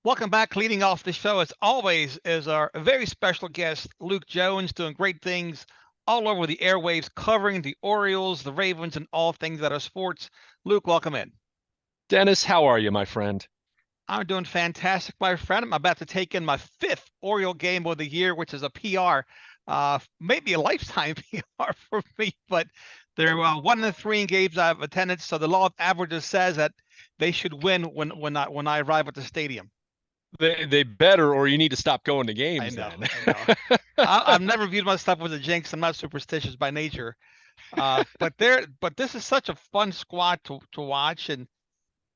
Welcome back. Leading off the show, as always, is our very special guest, Luke Jones, doing great things all over the airwaves, covering the Orioles, the Ravens, and all things that are sports. Luke, welcome in. Dennis, how are you, my friend? I'm doing fantastic, my friend. I'm about to take in my fifth Oriole game of the year, which is a PR, maybe a lifetime PR for me, but they're 1-3 in games I've attended. So the law of averages says that they should win when I arrive at the stadium. They better, or you need to stop going to I games know, then. I know. I've never viewed myself as a jinx. I'm not superstitious by nature. But this is such a fun squad to watch, and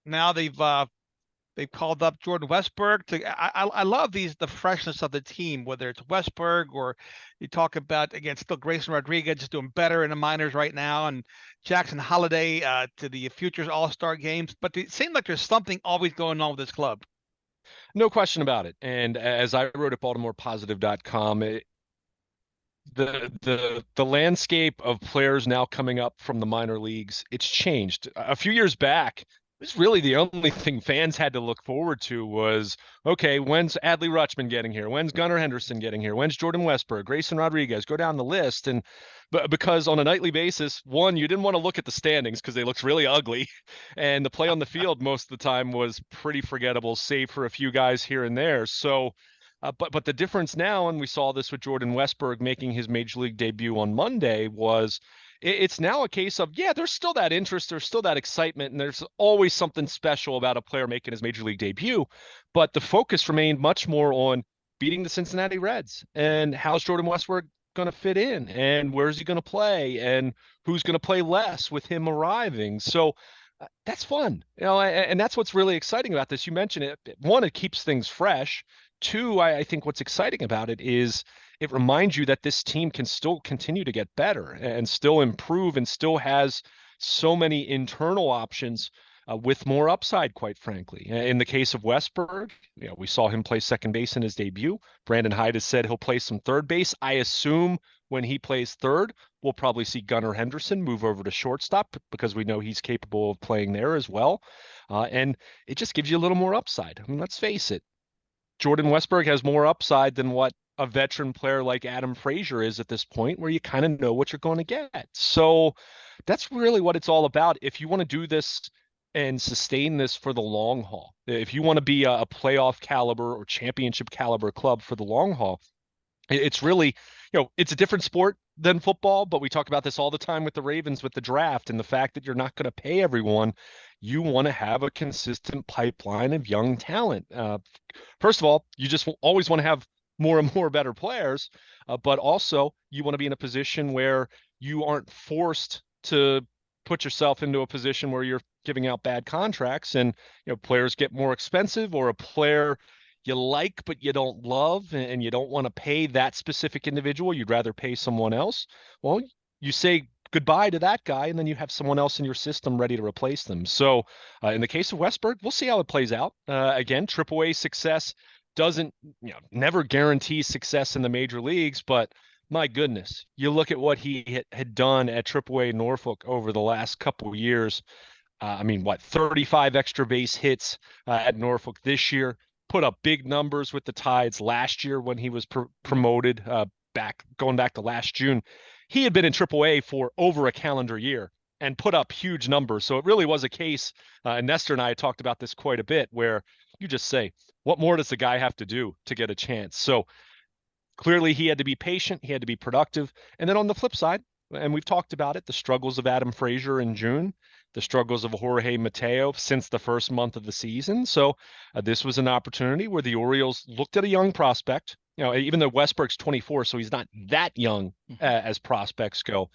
now they've called up Jordan Westberg to. I love the freshness of the team, whether it's Westberg or you talk about again still Grayson Rodriguez just doing better in the minors right now, and Jackson Holiday to the Futures All Star games. But it seems like there's something always going on with this club. No question about it. And as I wrote at BaltimorePositive.com, the landscape of players now coming up from the minor leagues, it's changed. A few years back, it was really the only thing fans had to look forward to was, okay, when's Adley Rutschman getting here? When's Gunnar Henderson getting here? When's Jordan Westberg, Grayson Rodriguez? Go down the list. And but because on a nightly basis, one, you didn't want to look at the standings because they looked really ugly. And the play on the field most of the time was pretty forgettable, save for a few guys here and there. So but the difference now, and we saw this with Jordan Westberg making his major league debut on Monday, was it's now a case of, yeah, there's still that interest, there's still that excitement, and there's always something special about a player making his major league debut. But the focus remained much more on beating the Cincinnati Reds and how's Jordan Westberg going to fit in and where's he going to play and who's going to play less with him arriving. So that's fun, and that's what's really exciting about this. You mentioned it. One, it keeps things fresh. Two, I think what's exciting about it is it reminds you that this team can still continue to get better and still improve and still has so many internal options with more upside, quite frankly. In the case of Westberg, we saw him play second base in his debut. Brandon Hyde has said he'll play some third base. I assume when he plays third, we'll probably see Gunnar Henderson move over to shortstop because we know he's capable of playing there as well. And it just gives you a little more upside. I mean, let's face it, Jordan Westberg has more upside than what a veteran player like Adam Frazier is at this point, where you kind of know what you're going to get. So that's really what it's all about. If you want to do this and sustain this for the long haul, if you want to be a playoff caliber or championship caliber club for the long haul, it's really, it's a different sport than football, but we talk about this all the time with the Ravens, with the draft, and the fact that you're not going to pay everyone. You want to have a consistent pipeline of young talent. First of all, you just always want to have more and more better players, but also you want to be in a position where you aren't forced to put yourself into a position where you're giving out bad contracts and players get more expensive, or a player you like but you don't love and you don't want to pay that specific individual, you'd rather pay someone else. Well, you say goodbye to that guy and then you have someone else in your system ready to replace them. So in the case of Westberg, we'll see how it plays out. Again, AAA success doesn't, never guarantee success in the major leagues, but my goodness, you look at what he had done at AAA Norfolk over the last couple of years. I mean, what, 35 extra base hits at Norfolk this year, put up big numbers with the Tides last year when he was promoted going back to last June. He had been in AAA for over a calendar year and put up huge numbers. So it really was a case, and Nestor and I talked about this quite a bit, where you just say, what more does the guy have to do to get a chance? So clearly he had to be patient, he had to be productive. And then on the flip side, and we've talked about it, the struggles of Adam Frazier in June, the struggles of Jorge Mateo since the first month of the season. So this was an opportunity where the Orioles looked at a young prospect. Even though Westberg's 24, so he's not that young as prospects go.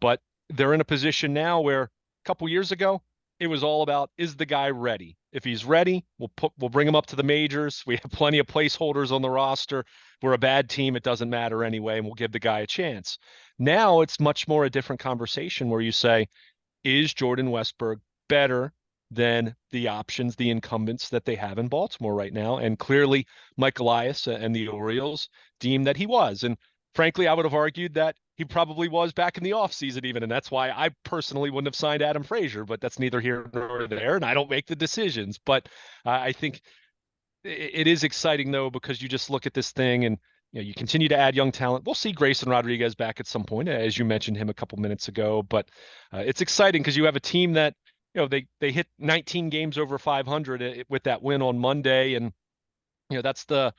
But they're in a position now where a couple years ago, it was all about, is the guy ready? If he's ready, we'll bring him up to the majors. We have plenty of placeholders on the roster. We're a bad team, it doesn't matter anyway, and we'll give the guy a chance. Now it's much more a different conversation where you say, is Jordan Westberg better than the options, the incumbents that they have in Baltimore right now? And clearly, Mike Elias and the Orioles deemed that he was. And frankly, I would have argued that he probably was back in the offseason even. And that's why I personally wouldn't have signed Adam Frazier, but that's neither here nor there. And I don't make the decisions. But I think it is exciting though, because you just look at this thing and you continue to add young talent. We'll see Grayson Rodriguez back at some point, as you mentioned him a couple minutes ago. But it's exciting because you have a team that they hit 19 games over 500 with that win on Monday, and that's the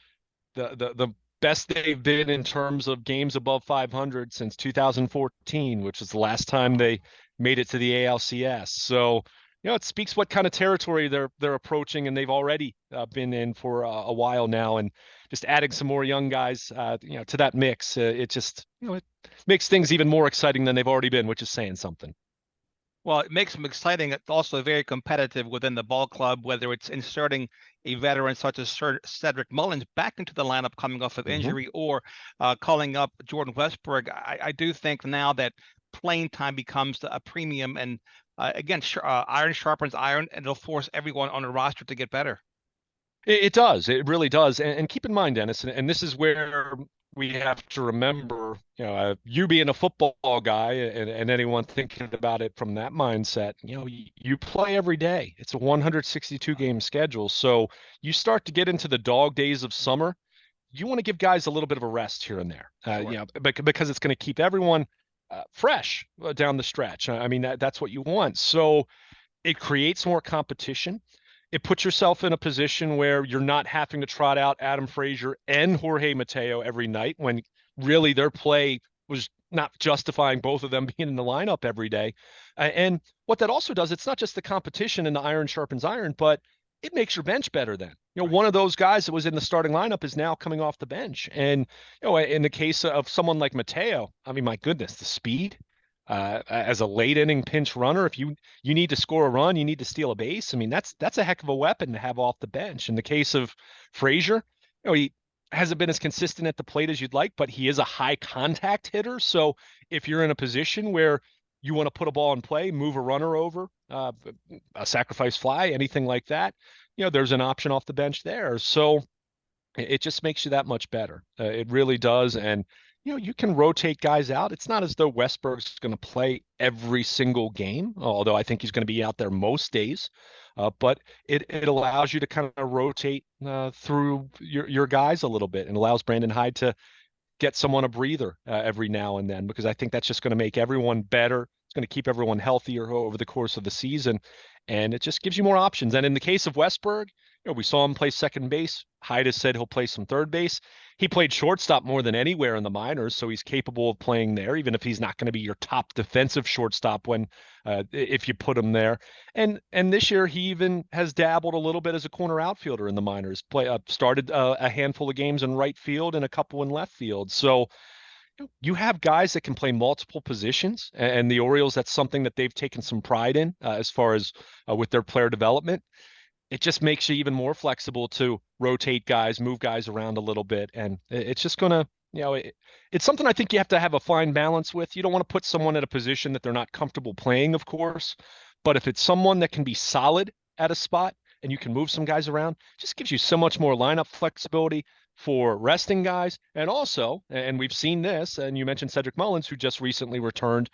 best they've been in terms of games above 500 since 2014, which is the last time they made it to the ALCS. So, it speaks what kind of territory they're approaching, and they've already been in for a while now. And just adding some more young guys, to that mix, it just it makes things even more exciting than they've already been, which is saying something. Well, it makes them exciting. It's also very competitive within the ball club, whether it's inserting a veteran such as Cedric Mullins back into the lineup coming off of injury, or calling up Jordan Westberg. I do think now that playing time becomes a premium, and again, iron sharpens iron, and it'll force everyone on the roster to get better. It does. It really does. And keep in mind, Dennis, and this is where we have to remember, you being a football guy, and anyone thinking about it from that mindset, you play every day. It's a 162 game schedule. So you start to get into the dog days of summer. You want to give guys a little bit of a rest here and there, Sure. because it's going to keep everyone fresh down the stretch. I mean, that's what you want. So it creates more competition. It puts yourself in a position where you're not having to trot out Adam Frazier and Jorge Mateo every night, when really their play was not justifying both of them being in the lineup every day. And what that also does, it's not just the competition and the iron sharpens iron, but it makes your bench better then. One of those guys that was in the starting lineup is now coming off the bench. And, in the case of someone like Mateo, I mean, my goodness, the speed, as a late inning pinch runner, if you need to score a run, you need to steal a base. I mean, that's a heck of a weapon to have off the bench. In the case of Frazier, he hasn't been as consistent at the plate as you'd like, but he is a high contact hitter. So if you're in a position where you want to put a ball in play, move a runner over, a sacrifice fly, anything like that, there's an option off the bench there. So it just makes you that much better. It really does. And, you can rotate guys out. It's not as though Westberg's going to play every single game, although I think he's going to be out there most days. But it allows you to kind of rotate through your guys a little bit, and allows Brandon Hyde to get someone a breather every now and then, because I think that's just going to make everyone better. It's going to keep everyone healthier over the course of the season, and it just gives you more options. And in the case of Westberg, we saw him play second base. Hyde has said he'll play some third base. He played shortstop more than anywhere in the minors, so he's capable of playing there, even if he's not going to be your top defensive shortstop if you put him there. And this year he even has dabbled a little bit as a corner outfielder in the minors. Started a handful of games in right field and a couple in left field. So you have guys that can play multiple positions, and the Orioles, that's something that they've taken some pride in as far as with their player development. It just makes you even more flexible to rotate guys, move guys around a little bit. And it's just going to, it's something I think you have to have a fine balance with. You don't want to put someone in a position that they're not comfortable playing, of course. But if it's someone that can be solid at a spot and you can move some guys around, it just gives you so much more lineup flexibility for resting guys. And also, and we've seen this, and you mentioned Cedric Mullins, who just recently returned.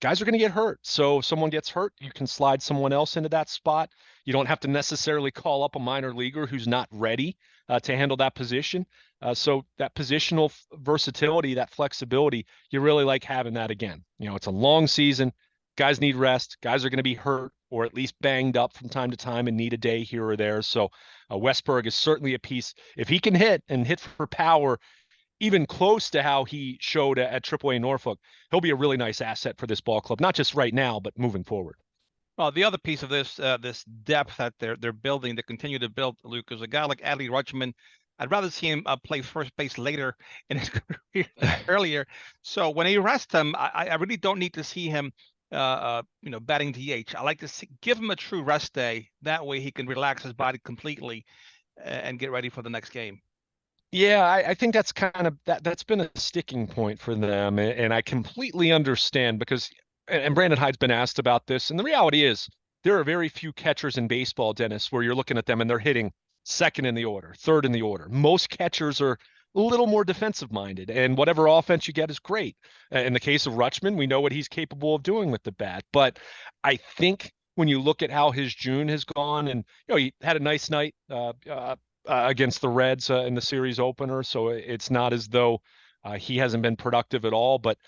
Guys are going to get hurt. So if someone gets hurt, you can slide someone else into that spot. You don't have to necessarily call up a minor leaguer who's not ready to handle that position. So that positional versatility, that flexibility, you really like having that again. It's a long season. Guys need rest. Guys are going to be hurt or at least banged up from time to time and need a day here or there. So Westberg is certainly a piece. If he can hit and hit for power, even close to how he showed at AAA Norfolk, he'll be a really nice asset for this ball club, not just right now, but moving forward. Well, the other piece of this depth that they're building, to continue to build, Luke, is a guy like Adley Rutschman. I'd rather see him play first base later in his career earlier. So when they rest him, I really don't need to see him, batting DH. I like to give him a true rest day. That way he can relax his body completely and get ready for the next game. Yeah, I think that's kind of that's been a sticking point for them, and I completely understand, because and Brandon Hyde's been asked about this, and the reality is there are very few catchers in baseball, Dennis, where you're looking at them and they're hitting second in the order, third in the order. Most catchers are a little more defensive minded, and whatever offense you get is great. In the case of Rutschman, we know what he's capable of doing with the bat, but I think when you look at how his June has gone, and he had a nice night against the Reds in the series opener. So it's not as though he hasn't been productive at all, but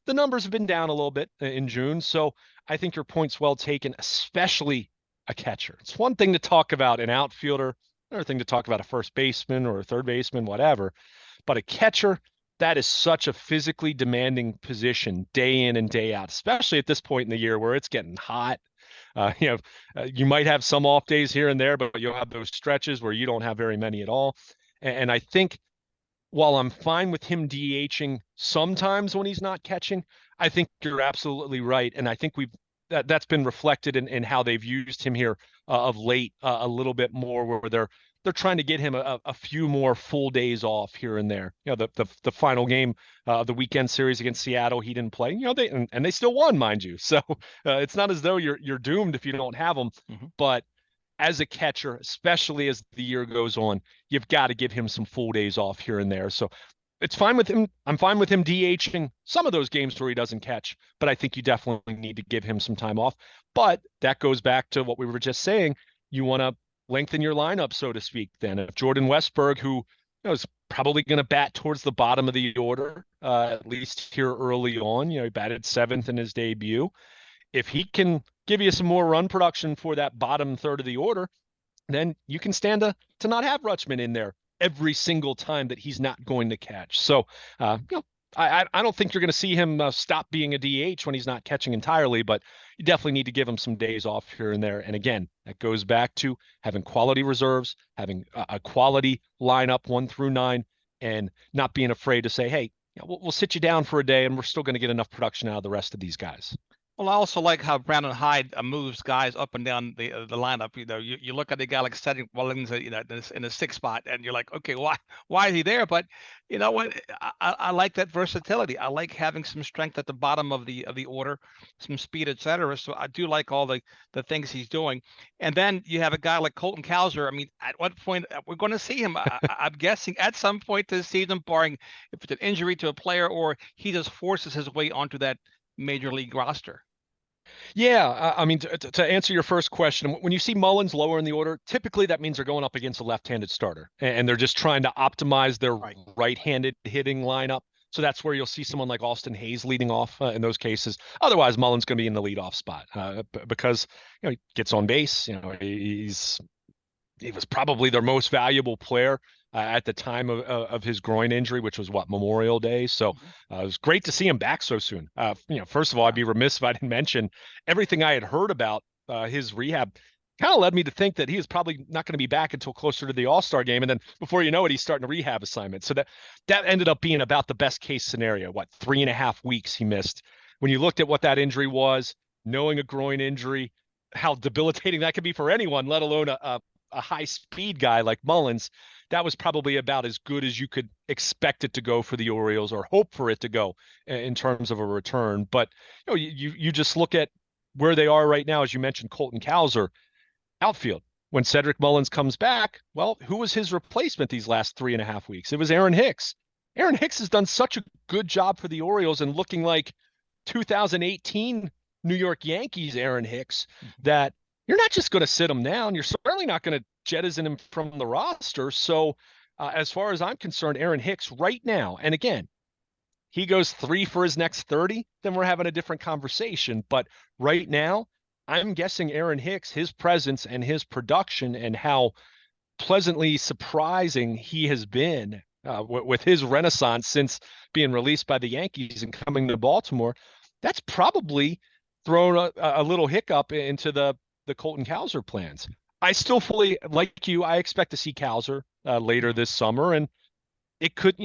the numbers have been down a little bit in June. So I think your point's well taken, especially a catcher. It's one thing to talk about an outfielder, another thing to talk about a first baseman or a third baseman, whatever. But a catcher, that is such a physically demanding position day in and day out, especially at this point in the year where it's getting hot. You might have some off days here and there, but you'll have those stretches where you don't have very many at all. And I think while I'm fine with him DHing sometimes when he's not catching, I think you're absolutely right. And I think that's been reflected in how they've used him here of late a little bit more, where they're trying to get him a few more full days off here and there. The final game of the weekend series against Seattle, he didn't play. They still won, mind you. So it's not as though you're doomed if you don't have him. Mm-hmm. But as a catcher, especially as the year goes on, you've got to give him some full days off here and there. So it's fine with him. I'm fine with him DHing some of those games where he doesn't catch, but I think you definitely need to give him some time off. But that goes back to what we were just saying. You want to lengthen your lineup, so to speak, then. If Jordan Westberg, who is probably going to bat towards the bottom of the order, at least here early on, he batted 7th in his debut. If he can give you some more run production for that bottom third of the order, then you can stand to not have Rutschman in there every single time that he's not going to catch. So, I don't think you're going to see him stop being a DH when he's not catching entirely, but you definitely need to give him some days off here and there. And again, that goes back to having quality reserves, having a quality lineup 1 through 9, and not being afraid to say, hey, we'll sit you down for a day and we're still going to get enough production out of the rest of these guys. Well, I also like how Brandon Hyde moves guys up and down the lineup. You look at the guy like Cedric Mullins, in a 6th spot, and you're like, okay, why is he there? But you know what? I like that versatility. I like having some strength at the bottom of the order, some speed, etc. So I do like all the things he's doing. And then you have a guy like Colton Cowser. I mean, at what point we're going to see him? I'm guessing at some point this season, barring if it's an injury to a player or he just forces his way onto that major league roster. Yeah, I mean, to answer your first question, when you see Mullins lower in the order, typically that means they're going up against a left-handed starter, and they're just trying to optimize their right-handed hitting lineup. So that's where you'll see someone like Austin Hayes leading off in those cases. Otherwise, Mullins going to be in the leadoff spot because he gets on base. He was probably their most valuable player at the time of his groin injury, which was Memorial Day. So it was great to see him back so soon. First of all, I'd be remiss if I didn't mention everything I had heard about his rehab. Kind of led me to think that he was probably not going to be back until closer to the All-Star game. And then before you know it, he's starting a rehab assignment. So that ended up being about the best case scenario. 3.5 weeks he missed. When you looked at what that injury was, knowing a groin injury, how debilitating that could be for anyone, let alone a high speed guy like Mullins, that was probably about as good as you could expect it to go for the Orioles or hope for it to go in terms of a return. But you just look at where they are right now, as you mentioned, Colton Cowser, outfield. When Cedric Mullins comes back, well, who was his replacement these last 3.5 weeks? It was Aaron Hicks. Aaron Hicks has done such a good job for the Orioles and looking like 2018 New York Yankees Aaron Hicks that you're not just going to sit him down. You're certainly not going to jettison him from the roster. So as far as I'm concerned, Aaron Hicks right now, and again, he goes 3 for his next 30, then we're having a different conversation. But right now, I'm guessing Aaron Hicks, his presence and his production and how pleasantly surprising he has been with his renaissance since being released by the Yankees and coming to Baltimore, that's probably thrown a little hiccup into the Colton Cowser plans. I still fully, like you, I expect to see Cowser later this summer, and it could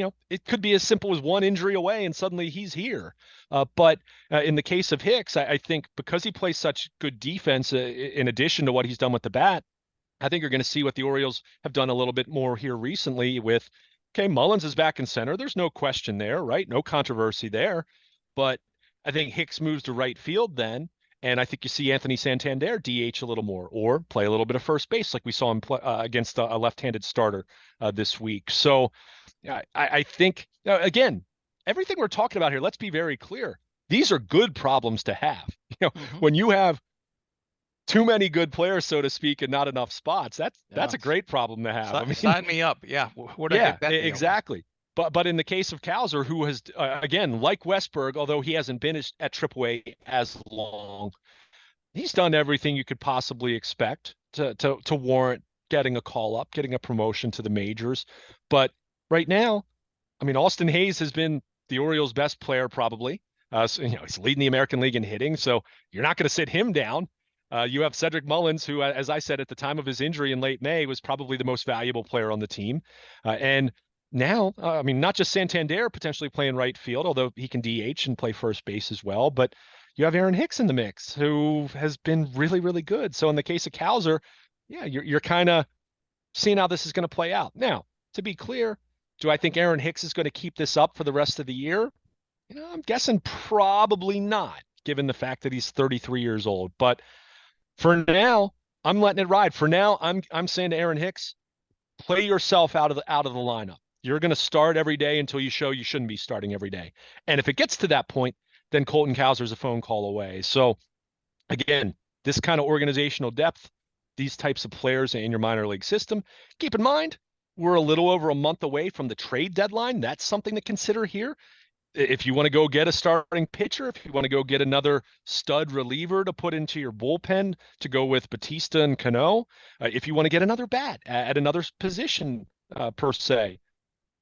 be as simple as one injury away and suddenly he's here. But in the case of Hicks, I think because he plays such good defense in addition to what he's done with the bat, I think you're going to see what the Orioles have done a little bit more here recently with, okay, Mullins is back in center. There's no question there, right? No controversy there. But I think Hicks moves to right field then. And I think you see Anthony Santander DH a little more or play a little bit of first base like we saw him play against a left-handed starter this week. So I think, again, everything we're talking about here, let's be very clear. These are good problems to have. When you have too many good players, so to speak, and not enough spots. That's Yeah. a great problem to have. I mean, Sign me up. Yeah. Where'd I yeah, get that deal? exactly. But in the case of Cowser, who has again, like Westberg, although he hasn't been at AAA as long, he's done everything you could possibly expect to warrant getting a call up, getting a promotion to the majors. But right now, I mean, Austin Hayes has been the Orioles' best player probably. So, he's leading the American League in hitting, so you're not going to sit him down. You have Cedric Mullins, who, as I said at the time of his injury in late May, was probably the most valuable player on the team. And now, I mean, not just Santander potentially playing right field, although he can DH and play first base as well, but you have Aaron Hicks in the mix, who has been really, really good. So in the case of Cowser, yeah, you're kind of seeing how this is going to play out. Now, to be clear, do I think Aaron Hicks is going to keep this up for the rest of the year? I'm guessing probably not, given the fact that he's 33 years old. But for now, I'm letting it ride. For now, I'm saying to Aaron Hicks, play yourself out of the lineup. You're going to start every day until you show you shouldn't be starting every day. And if it gets to that point, then Colton Cowser's a phone call away. So again, this kind of organizational depth, these types of players in your minor league system. Keep in mind, we're a little over a month away from the trade deadline. That's something to consider here. If you want to go get a starting pitcher, if you want to go get another stud reliever to put into your bullpen to go with Batista and Cano, if you want to get another bat at another position per se,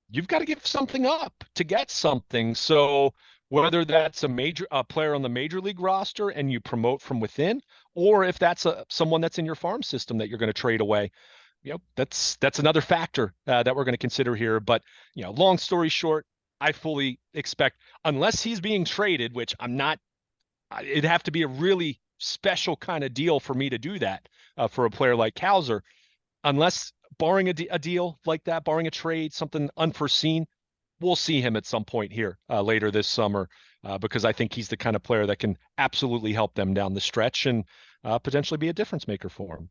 you've got to give something up to get something. So whether that's a player on the major league roster and you promote from within, or if that's someone that's in your farm system that you're going to trade away, that's another factor that we're going to consider here. But long story short, I fully expect, unless he's being traded, which I'm not, it'd have to be a really special kind of deal for me to do that for a player like Cowser. Unless barring a deal like that, barring a trade, something unforeseen, we'll see him at some point here later this summer because I think he's the kind of player that can absolutely help them down the stretch and potentially be a difference maker for him.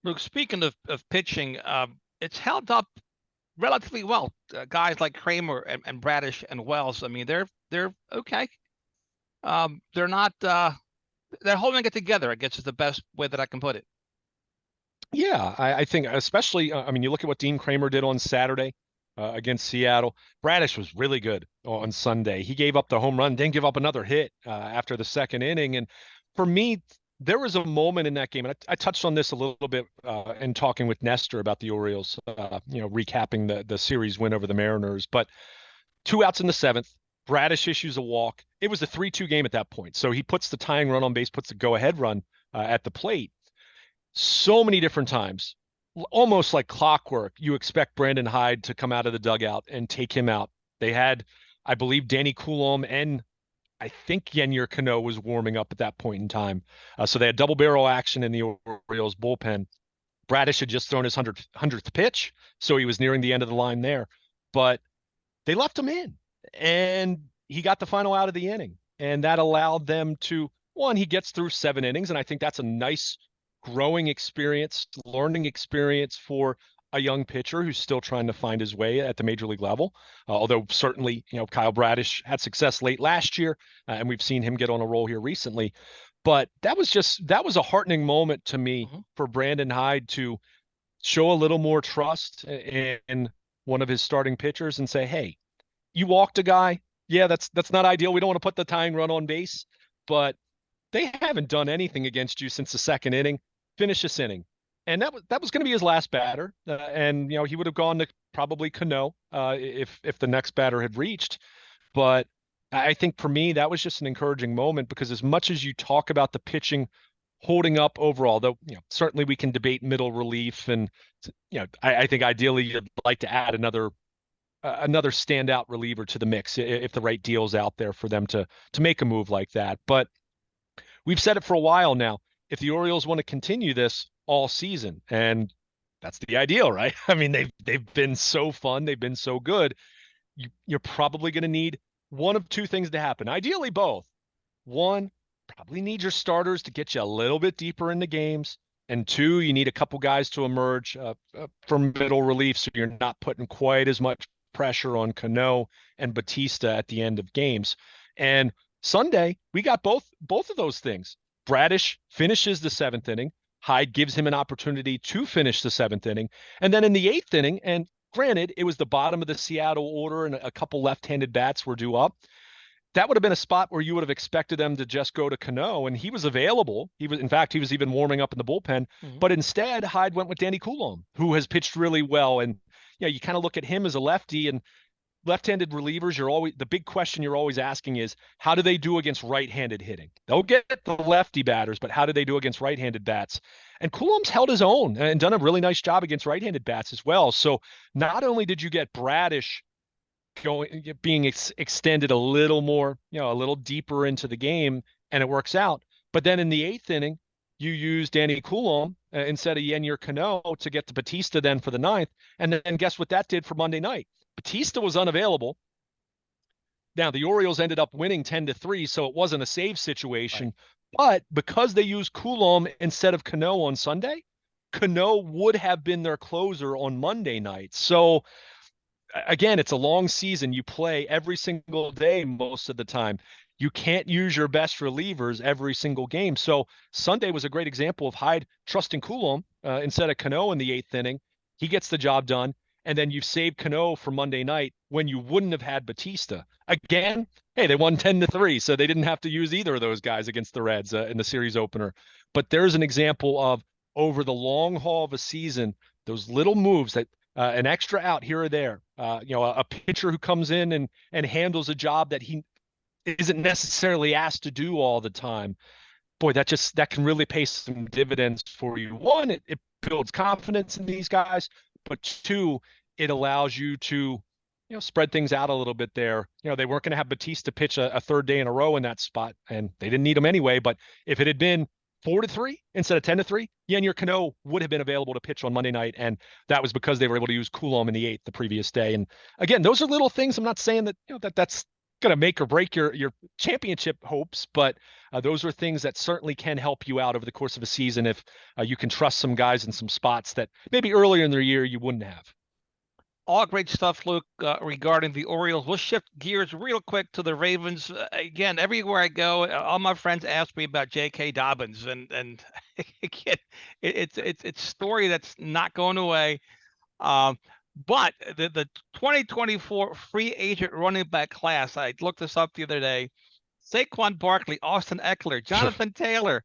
Luke, speaking of pitching, it's held up relatively well. Guys like Kramer and Bradish and Wells, I mean, they're okay. They're not. They're holding it together, I guess is the best way that I can put it. Yeah, I think especially, I mean, you look at what Dean Kramer did on Saturday against Seattle. Bradish was really good on Sunday. He gave up the home run, didn't give up another hit after the second inning. And for me, there was a moment in that game, and I touched on this a little bit in talking with Nestor about the Orioles, recapping the series win over the Mariners. But 2 outs in the seventh, Bradish issues a walk. It was a 3-2 game at that point. So he puts the tying run on base, puts the go-ahead run at the plate. So many different times, almost like clockwork, you expect Brandon Hyde to come out of the dugout and take him out. They had, I believe, Danny Coulombe and I think Yennier Cano was warming up at that point in time. So they had double barrel action in the Orioles bullpen. Bradish had just thrown his 100th pitch, so he was nearing the end of the line there. But they left him in, and he got the final out of the inning. And that allowed them to, one, he gets through 7 innings, and I think that's a nice growing experience, learning experience for a young pitcher who's still trying to find his way at the major league level. Although certainly, Kyle Bradish had success late last year, and we've seen him get on a roll here recently. But that was a heartening moment to me for Brandon Hyde to show a little more trust in one of his starting pitchers and say, hey, you walked a guy. Yeah, that's not ideal. We don't want to put the tying run on base, but they haven't done anything against you since the second inning. Finish this inning. And that was going to be his last batter. And he would have gone to probably Cano if the next batter had reached. But I think for me, that was just an encouraging moment because as much as you talk about the pitching holding up overall, though, certainly we can debate middle relief. And, I think ideally you'd like to add another standout reliever to the mix if the right deal's out there for them to make a move like that. But we've said it for a while now. If the Orioles want to continue this all season, and that's the ideal, right? I mean, they've been so fun, they've been so good. You're probably going to need one of two things to happen. Ideally, both. One, probably need your starters to get you a little bit deeper into games. And two, you need a couple guys to emerge from middle relief so you're not putting quite as much pressure on Cano and Batista at the end of games. And Sunday, we got both of those things. Bradish finishes the 7th inning. Hyde gives him an opportunity to finish the 7th inning. And then in the 8th inning, and granted, it was the bottom of the Seattle order and a couple left-handed bats were due up. That would have been a spot where you would have expected them to just go to Cano, and he was available. In fact, he was even warming up in the bullpen. But instead, Hyde went with Danny Coulombe, who has pitched really well. And you kind of look at him as a lefty, and left-handed relievers, the big question you're always asking is, how do they do against right-handed hitting? They'll get the lefty batters, but how do they do against right-handed bats? And Coulombe's held his own and done a really nice job against right-handed bats as well. So not only did you get Bradish being extended a little more, a little deeper into the game, and it works out, but then in the 8th inning, you use Danny Coulombe instead of Yennier Cano to get to Batista then for the 9th. And then guess what that did for Monday night? Batista was unavailable. Now the Orioles ended up winning 10-3, so it wasn't a save situation. Right. But because they used Coulombe instead of Cano on Sunday, Cano would have been their closer on Monday night. So again, it's a long season. You play every single day most of the time. You can't use your best relievers every single game. So Sunday was a great example of Hyde trusting Coulombe instead of Cano in the 8th inning. He gets the job done. And then you've saved Cano for Monday night when you wouldn't have had Batista. Again, hey, they won 10-3, so they didn't have to use either of those guys against the Reds in the series opener. But there's an example of, over the long haul of a season, those little moves that an extra out here or there, a pitcher who comes in and handles a job that he isn't necessarily asked to do all the time. Boy, that can really pay some dividends for you. One, it builds confidence in these guys. But 2, it allows you to, spread things out a little bit there. They weren't going to have Batista pitch a 3rd day in a row in that spot, and they didn't need him anyway. But if it had been 4-3 instead of 10-3, Yennier Cano would have been available to pitch on Monday night, and that was because they were able to use Coulombe in the 8th the previous day. And again, those are little things. I'm not saying that that's going to make or break your championship hopes, but those are things that certainly can help you out over the course of a season if you can trust some guys in some spots that maybe earlier in the year you wouldn't have. All great stuff, Luke, regarding the Orioles. We'll shift gears real quick to the Ravens. Again, everywhere I go, all my friends ask me about J.K. Dobbins, and again, it's a story that's not going away. But the 2024 free agent running back class, I looked this up the other day. Saquon Barkley, Austin Eckler, Jonathan Taylor,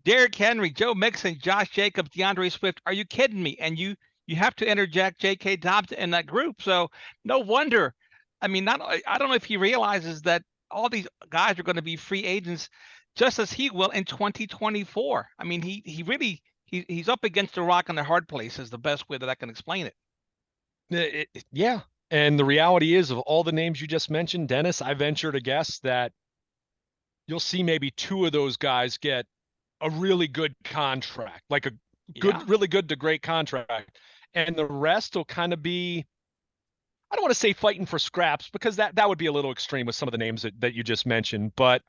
Derrick Henry, Joe Mixon, Josh Jacobs, DeAndre Swift. Are you kidding me? And you have to interject J.K. Dobbins in that group. So no wonder. I mean, I don't know if he realizes that all these guys are going to be free agents just as he will in 2024. I mean, he's up against a rock and a hard place is the best way that I can explain it. Yeah. And the reality is, of all the names you just mentioned, Dennis, I venture to guess that you'll see maybe 2 of those guys get a really good contract, like a good, really good to great contract. And the rest will kind of be, I don't want to say fighting for scraps, because that would be a little extreme with some of the names that you just mentioned, but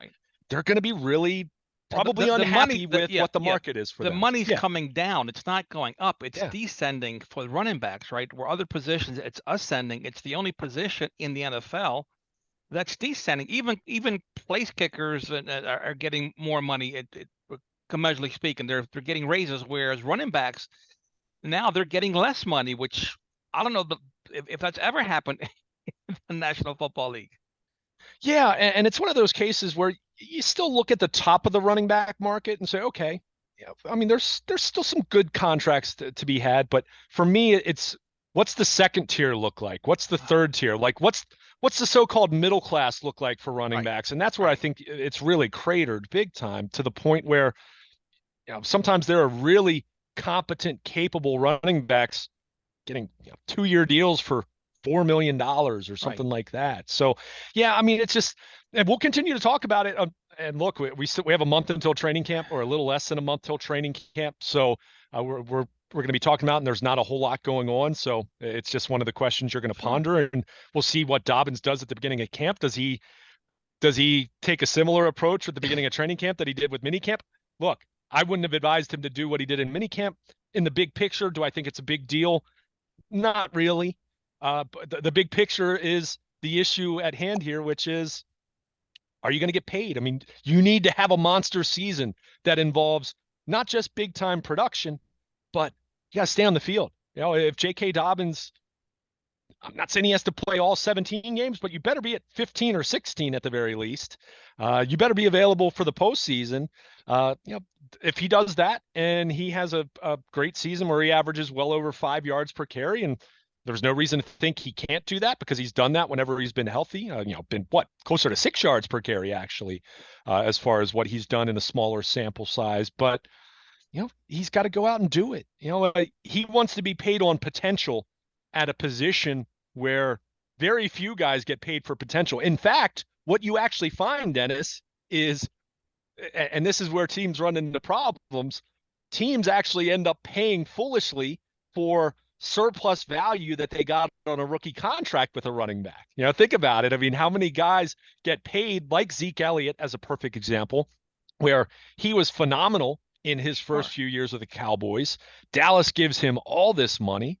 they're going to be really probably unhappy with what the market is for them. The money's coming down. It's not going up. It's descending for running backs, right? Where other positions, it's ascending. It's the only position in the NFL that's descending. Even place kickers are getting more money. Commercially speaking, they're getting raises, whereas running backs now they're getting less money, which I don't know if that's ever happened in the National Football League. Yeah, and it's one of those cases where you still look at the top of the running back market and say, okay, I mean, there's still some good contracts to be had, but for me, it's what's the second tier look like? What's the third tier? Like what's the so-called middle class look like for running backs? And that's where I think it's really cratered big time, to the point where sometimes there are really competent, capable running backs getting 2-year deals for $4 million or something like that. So, yeah, I mean, it's just, and we'll continue to talk about it. And look, we have a month until training camp, or a little less than a month till training camp. So we're going to be talking about, and there's not a whole lot going on. So it's just one of the questions you're going to ponder, and we'll see what Dobbins does at the beginning of camp. Does he take a similar approach at the beginning of training camp that he did with minicamp? Look, I wouldn't have advised him to do what he did in minicamp. In the big picture, do I think it's a big deal? Not really. But the big picture is the issue at hand here, which is Are you going to get paid? I mean, you need to have a monster season that involves not just big time production, but you got to stay on the field. If J.K. Dobbins, I'm not saying he has to play all 17 games, but you better be at 15 or 16 at the very least. You better be available for the postseason. If he does that and he has a great season where he averages well over 5 yards per carry, and there's no reason to think he can't do that because he's done that whenever he's been healthy. Been closer to 6 yards per carry actually, as far as what he's done in a smaller sample size. But he's got to go out and do it. He wants to be paid on potential at a position where very few guys get paid for potential. In fact, what you actually find, Dennis, is, and this is where teams run into problems, teams actually end up paying foolishly for surplus value that they got on a rookie contract with a running back. Think about it. I mean, how many guys get paid, like Zeke Elliott as a perfect example, where he was phenomenal in his first few years with the Cowboys. Dallas gives him all this money.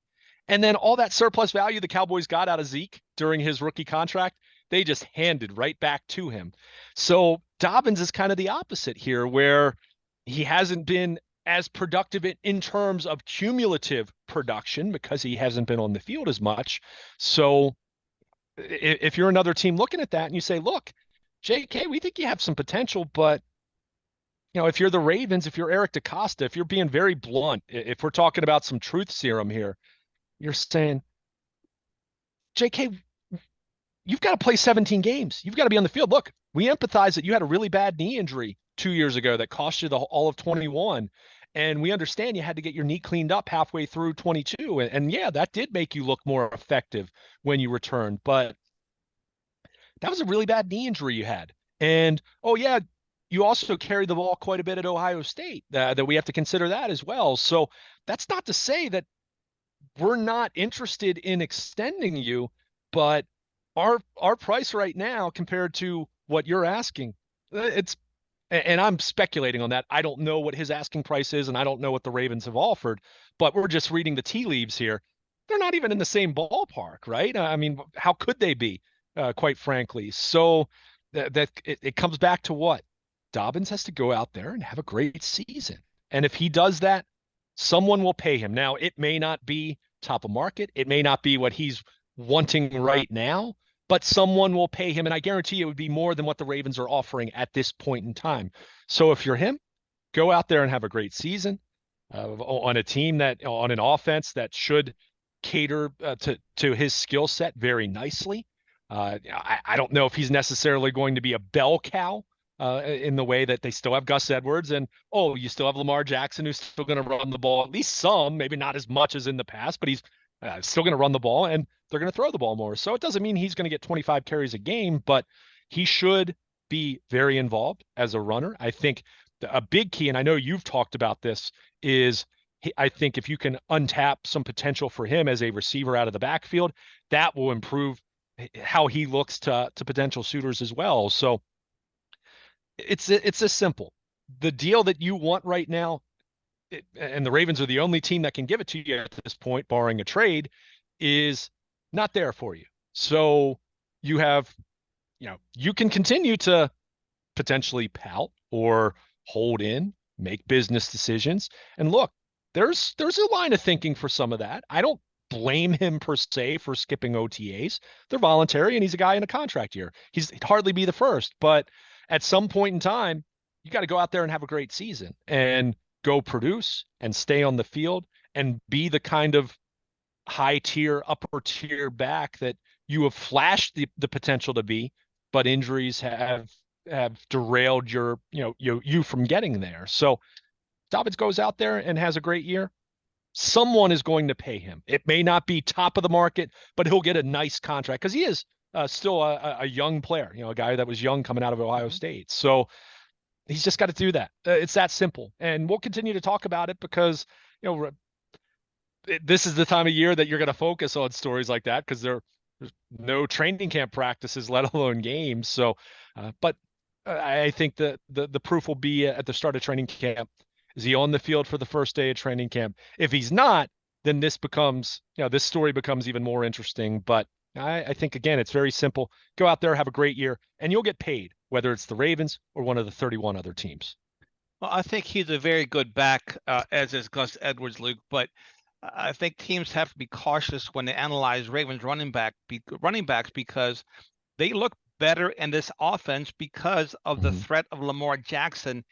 And then all that surplus value the Cowboys got out of Zeke during his rookie contract, they just handed right back to him. So Dobbins is kind of the opposite here, where he hasn't been as productive in terms of cumulative production because he hasn't been on the field as much. So if you're another team looking at that and you say, look, JK, we think you have some potential, but if you're the Ravens, if you're Eric DeCosta, if you're being very blunt, if we're talking about some truth serum here, you're saying, JK, you've got to play 17 games. You've got to be on the field. Look, we empathize that you had a really bad knee injury 2 years ago that cost you all of 21. And we understand you had to get your knee cleaned up halfway through 22. And yeah, that did make you look more effective when you returned. But that was a really bad knee injury you had. And, oh, yeah, you also carried the ball quite a bit at Ohio State, that we have to consider that as well. So that's not to say that we're not interested in extending you, but our price right now compared to what you're asking, and I'm speculating on that. I don't know what his asking price is, and I don't know what the Ravens have offered, but we're just reading the tea leaves here. They're not even in the same ballpark, right? I mean, how could they be, quite frankly? So it comes back to what? Dobbins has to go out there and have a great season. And if he does that, someone will pay him. Now, it may not be top of market. It may not be what he's wanting right now, but someone will pay him. And I guarantee it would be more than what the Ravens are offering at this point in time. So if you're him, go out there and have a great season on a team on an offense that should cater to his skill set very nicely. I don't know if he's necessarily going to be a bell cow in the way that they still have Gus Edwards and, you still have Lamar Jackson, who's still going to run the ball, at least some, maybe not as much as in the past, but he's still going to run the ball and they're going to throw the ball more. So it doesn't mean he's going to get 25 carries a game, but he should be very involved as a runner. I think a big key, and I know you've talked about this, is I think if you can untap some potential for him as a receiver out of the backfield, that will improve how he looks to potential suitors as well. So it's this simple. The deal that you want right now, and the Ravens are the only team that can give it to you at this point, barring a trade, is not there for you. So you have, you can continue to potentially pout or hold in, make business decisions. And look, there's a line of thinking for some of that. I don't blame him per se for skipping OTAs. They're voluntary, and he's a guy in a contract year. He'd hardly be the first, but at some point in time, you got to go out there and have a great season and go produce and stay on the field and be the kind of high tier, upper tier back that you have flashed the potential to be, but injuries have derailed you from getting there. So Dobbins goes out there and has a great year. Someone is going to pay him. It may not be top of the market, but he'll get a nice contract because he is still a young player, a guy that was young coming out of Ohio State. So he's just got to do that. It's that simple. And we'll continue to talk about it because, this is the time of year that you're going to focus on stories like that because there's no training camp practices, let alone games. So, but I think the proof will be at the start of training camp. Is he on the field for the first day of training camp? If he's not, then this story becomes even more interesting. But I think, again, it's very simple. Go out there, have a great year, and you'll get paid whether it's the Ravens or one of the 31 other teams. Well, I think he's a very good back, as is Gus Edwards, Luke. But I think teams have to be cautious when they analyze Ravens running backs because they look better in this offense because of the threat of Lamar Jackson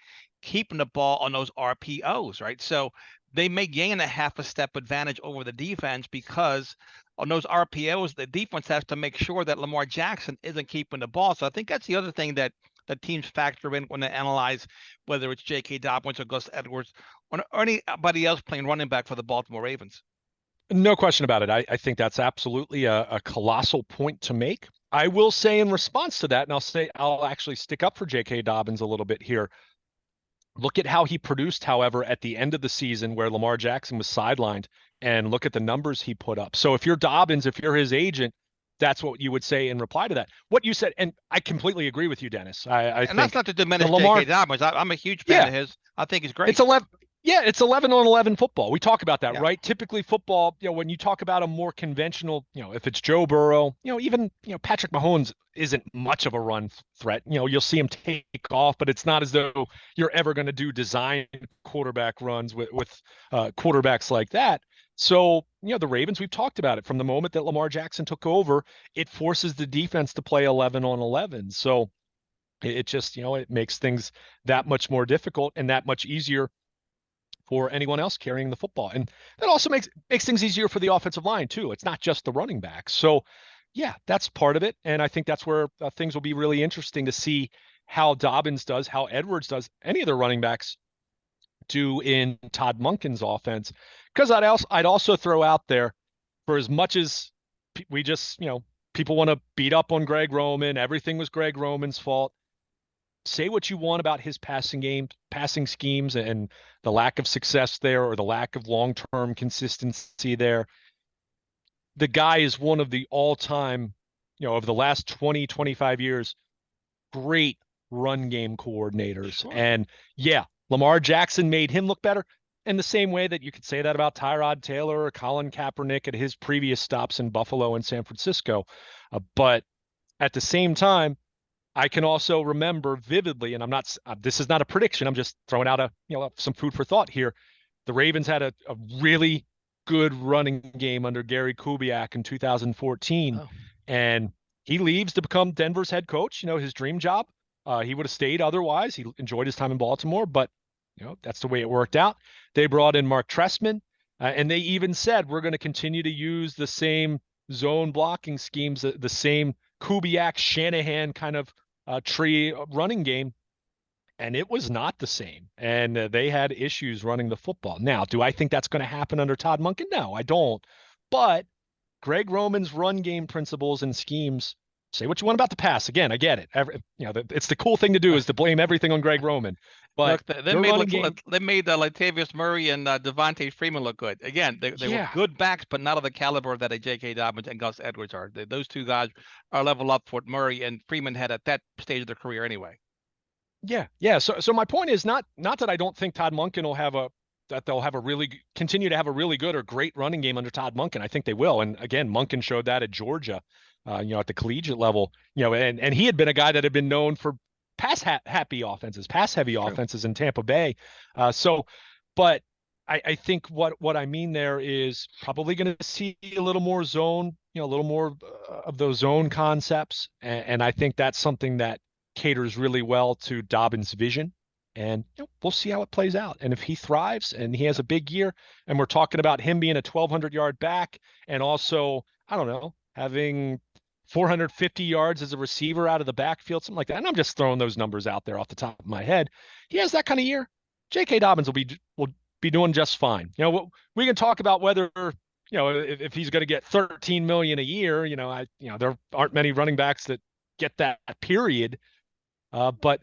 keeping the ball on those RPOs, right? So they may gain a half a step advantage over the defense because on those RPOs, the defense has to make sure that Lamar Jackson isn't keeping the ball. So I think that's the other thing that the teams factor in when they analyze whether it's J.K. Dobbins or Gus Edwards or anybody else playing running back for the Baltimore Ravens. No question about it. I think that's absolutely a colossal point to make. I will say in response to that, and I'll actually stick up for J.K. Dobbins a little bit here. Look at how he produced, however, at the end of the season where Lamar Jackson was sidelined, and look at the numbers he put up. So if you're Dobbins, if you're his agent, that's what you would say in reply to that. What you said, and I completely agree with you, Dennis. I think that's not to diminish Lamar, J.K. Dobbins. I'm a huge fan of his. I think he's great. It's 11. Yeah, it's 11 on 11 football. We talk about that, Yeah. right? Typically football, when you talk about a more conventional, if it's Joe Burrow, even, Patrick Mahomes isn't much of a run threat. You'll see him take off, but it's not as though you're ever going to do design quarterback runs with quarterbacks like that. So, the Ravens, we've talked about it from the moment that Lamar Jackson took over, it forces the defense to play 11 on 11. So it just, it makes things that much more difficult and that much easier for anyone else carrying the football. And that also makes things easier for the offensive line too. It's not just the running backs. So yeah, that's part of it. And I think that's where things will be really interesting to see how Dobbins does, how Edwards does, any of the running backs do in Todd Monken's offense. Because I'd also throw out there, for as much as we just, people want to beat up on Greg Roman, everything was Greg Roman's fault. Say what you want about his passing schemes and the lack of success there or the lack of long-term consistency there. The guy is one of the all-time, of the last 20, 25 years, great run game coordinators. Sure. And yeah, Lamar Jackson made him look better in the same way that you could say that about Tyrod Taylor or Colin Kaepernick at his previous stops in Buffalo and San Francisco. But at the same time, I can also remember vividly, and this is not a prediction. I'm just throwing out some food for thought here. The Ravens had a really good running game under Gary Kubiak in 2014, and he leaves to become Denver's head coach, his dream job. He would have stayed otherwise. He enjoyed his time in Baltimore, but that's the way it worked out. They brought in Mark Trestman, and they even said, we're going to continue to use the same zone blocking schemes, the same Kubiak, Shanahan kind of tree running game, and it was not the same. And they had issues running the football. Now, do I think that's going to happen under Todd Monken? No, I don't. But Greg Roman's run game principles and schemes, say what you want about the pass. Again, I get it. It's the cool thing to do is to blame everything on Greg Roman. But look, they made Latavius Murray and Devontae Freeman look good. Again, they were good backs, but not of the caliber that a J.K. Dobbins and Gus Edwards are. Those two guys are level up for what Murray and Freeman had at that stage of their career anyway. Yeah. So my point is not that I don't think Todd Monken will continue to have a really good or great running game under Todd Monken. I think they will. And again, Monken showed that at Georgia, at the collegiate level, and he had been a guy that had been known for pass heavy offenses in Tampa Bay. But I think what I mean there is probably going to see a little more zone, a little more of those zone concepts. And I think that's something that caters really well to Dobbins' vision. And we'll see how it plays out. And if he thrives and he has a big year, and we're talking about him being a 1,200-yard back and also, I don't know, having 450 yards as a receiver out of the backfield, something like that. And I'm just throwing those numbers out there off the top of my head. He has that kind of year. J.K. Dobbins will be doing just fine. We can talk about whether, if he's going to get $13 million a year, there aren't many running backs that get that period. But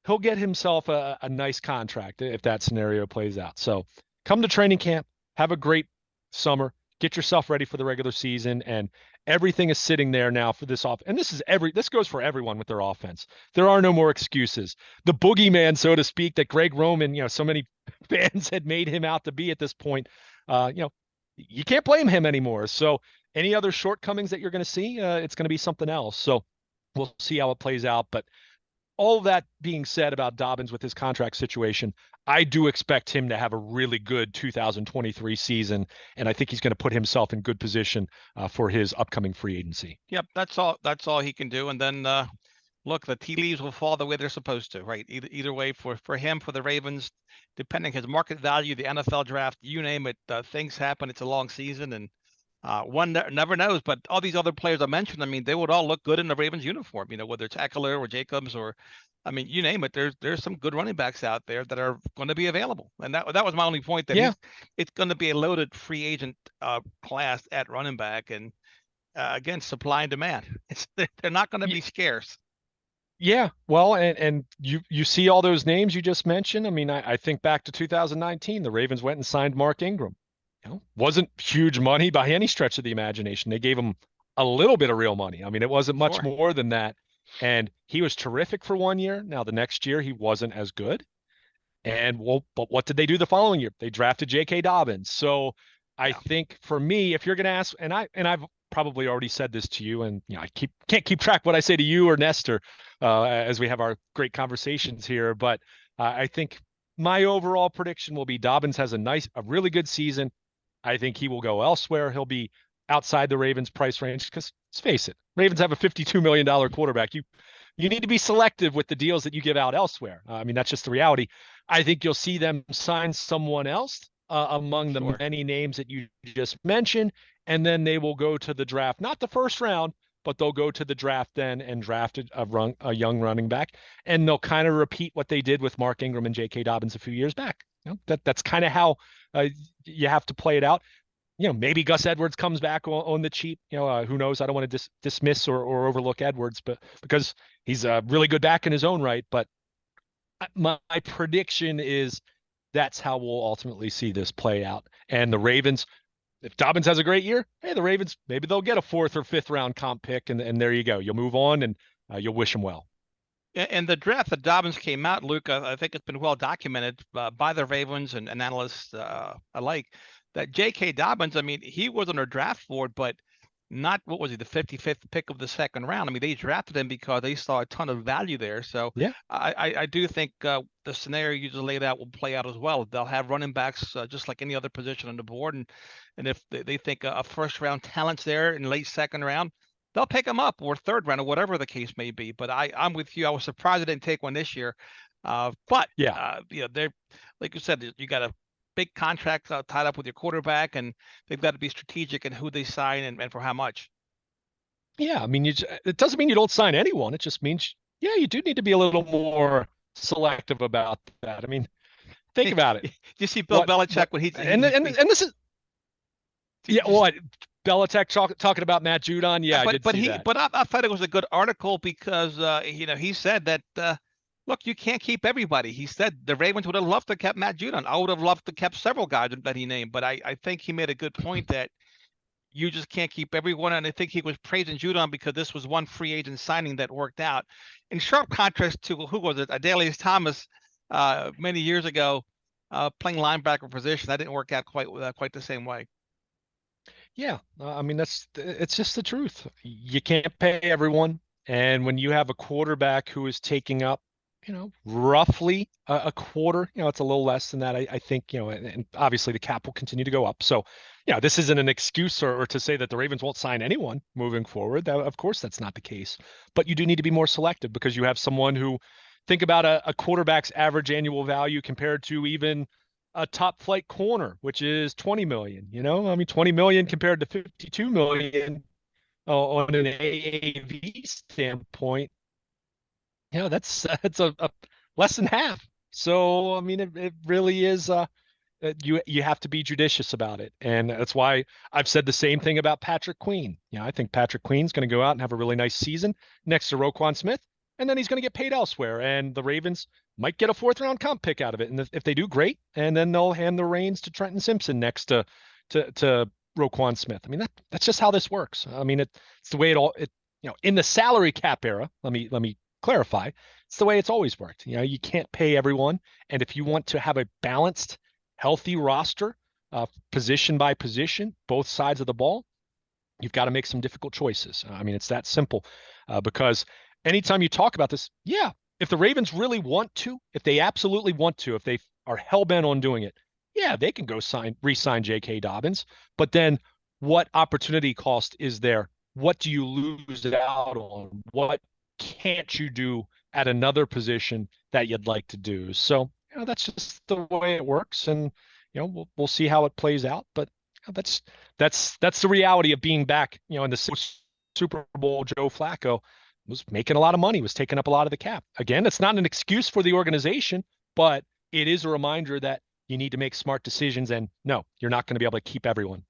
he'll get himself a nice contract if that scenario plays out. So come to training camp, have a great summer, get yourself ready for the regular season, and everything is sitting there now for this off. And this goes for everyone with their offense. There are no more excuses. The boogeyman, so to speak, that Greg Roman, so many fans had made him out to be at this point, you can't blame him anymore. So any other shortcomings that you're going to see, it's going to be something else. So we'll see how it plays out. But all that being said about Dobbins with his contract situation, I do expect him to have a really good 2023 season, and I think he's going to put himself in good position for his upcoming free agency. Yep, that's all he can do. And then look, the tea leaves will fall the way they're supposed to, right? Either way, for him, for the Ravens, depending his market value, the NFL draft, you name it, things happen. It's a long season, and one never knows. But all these other players I mentioned, I mean, they would all look good in the Ravens uniform. Whether it's Eckler or Jacobs or, I mean, you name it. There's some good running backs out there that are going to be available, and that was my only point. That Yeah, it's going to be a loaded free agent class at running back, and again, supply and demand. They're not going to be scarce. yeah. Well, and you see all those names you just mentioned. I mean, I think back to 2019, the Ravens went and signed Mark Ingram. Wasn't huge money by any stretch of the imagination. They gave him a little bit of real money. I mean, it wasn't much Sure. more than that. And he was terrific for 1 year. Now, the next year, he wasn't as good. And well, but what did they do the following year? They drafted J.K. Dobbins. So I Yeah. think for me, if you're going to ask, and I've probably already said this to you, and I can't keep track what I say to you or Nestor as we have our great conversations here. But I think my overall prediction will be Dobbins has a really good season. I think he will go elsewhere. He'll be outside the Ravens price range because let's face it, Ravens have a $52 million quarterback. You need to be selective with the deals that you give out elsewhere. I mean, that's just the reality. I think you'll see them sign someone else among the Sure. many names that you just mentioned, and then they will go to the draft, not the first round, but they'll go to the draft then and draft a young running back, and they'll kind of repeat what they did with Mark Ingram and J.K. Dobbins a few years back. That's kind of how you have to play it out. Maybe Gus Edwards comes back on the cheap. Who knows? I don't want to dismiss or overlook Edwards, but because he's a really good back in his own right. But my prediction is that's how we'll ultimately see this play out. And the Ravens, if Dobbins has a great year, hey, the Ravens, maybe they'll get a 4th or 5th round comp pick, and there you go. You'll move on, and you'll wish him well. And the draft that Dobbins came out, Luke, I think it's been well documented by the Ravens and analysts alike that J.K. Dobbins, I mean, he was on their draft board, but not, what was he, the 55th pick of the second round. I mean, they drafted him because they saw a ton of value there. So Yeah. I do think the scenario you just laid out will play out as well. They'll have running backs just like any other position on the board. And if they think a first round talent's there in late second round, they'll pick them up, or third round, or whatever the case may be. But I'm with you. I was surprised they didn't take one this year. But Yeah. they're, like you said, you got a big contract tied up with your quarterback, and they've got to be strategic in who they sign and for how much. Yeah. I mean, it doesn't mean you don't sign anyone. It just means, yeah, you do need to be a little more selective about that. I mean, think about it. You see Bill Belichick when and this is yeah. What Belichick talking about Matt Judon? Yeah, I did see that. But I thought it was a good article because he said that look, you can't keep everybody. He said the Ravens would have loved to kept Matt Judon. I would have loved to kept several guys that he named, but I think he made a good point that you just can't keep everyone. And I think he was praising Judon because this was one free agent signing that worked out. In sharp contrast to, who was it? Adelius Thomas many years ago, playing linebacker position. That didn't work out quite the same way. Yeah, I mean it's just the truth. You can't pay everyone, and when you have a quarterback who is taking up, roughly a quarter, it's a little less than that. I think, and obviously the cap will continue to go up. So, this isn't an excuse or to say that the Ravens won't sign anyone moving forward. Of course, that's not the case. But you do need to be more selective because you have someone who, think about a quarterback's average annual value compared to even a top flight corner, which is 20 million. I mean, 20 million compared to 52 million on an AAV standpoint. That's a less than half. So I mean, it really is. You have to be judicious about it, and that's why I've said the same thing about Patrick Queen. I think Patrick Queen's going to go out and have a really nice season next to Roquan Smith, and then he's going to get paid elsewhere, and the Ravens might get a 4th round comp pick out of it, and if they do, great, and then they'll hand the reins to Trenton Simpson next to Roquan Smith. I mean, that's just how this works. I mean, it's the way in the salary cap era. Let me clarify. It's the way it's always worked. You can't pay everyone, and if you want to have a balanced, healthy roster, position by position, both sides of the ball, you've got to make some difficult choices. I mean, it's that simple. Because anytime you talk about this, yeah, if the Ravens really want to, if they absolutely want to, if they are hell bent on doing it, yeah, they can go re-sign J.K. Dobbins. But then, what opportunity cost is there? What do you lose out on? What can't you do at another position that you'd like to do? So, that's just the way it works, and we'll see how it plays out. But that's the reality of being back. In the Super Bowl, Joe Flacco was making a lot of money, was taking up a lot of the cap. Again, it's not an excuse for the organization, but it is a reminder that you need to make smart decisions. And no, you're not going to be able to keep everyone.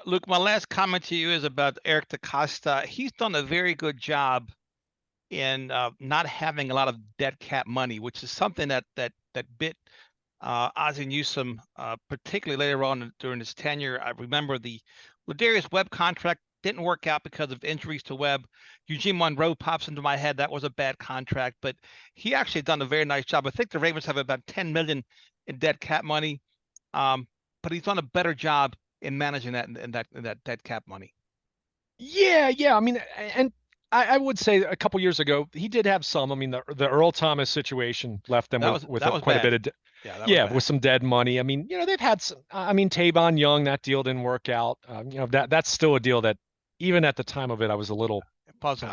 Luke, my last comment to you is about Eric DaCosta. He's done a very good job in not having a lot of dead cap money, which is something that bit Ozzie Newsome, particularly later on during his tenure. I remember the Ladarius Webb contract didn't work out because of injuries to Webb. Eugene Monroe pops into my head. That was a bad contract, but he actually done a very nice job. I think the Ravens have about $10 million in dead cap money, but he's done a better job in managing that dead cap money. Yeah. I mean, and I would say a couple years ago he did have some. I mean, the Earl Thomas situation left them with quite bad. a bit of Yeah, with some dead money. I mean, they've had some. I mean, Tavon Young, that deal didn't work out. That's still a deal that even at the time of it, I was a little puzzling.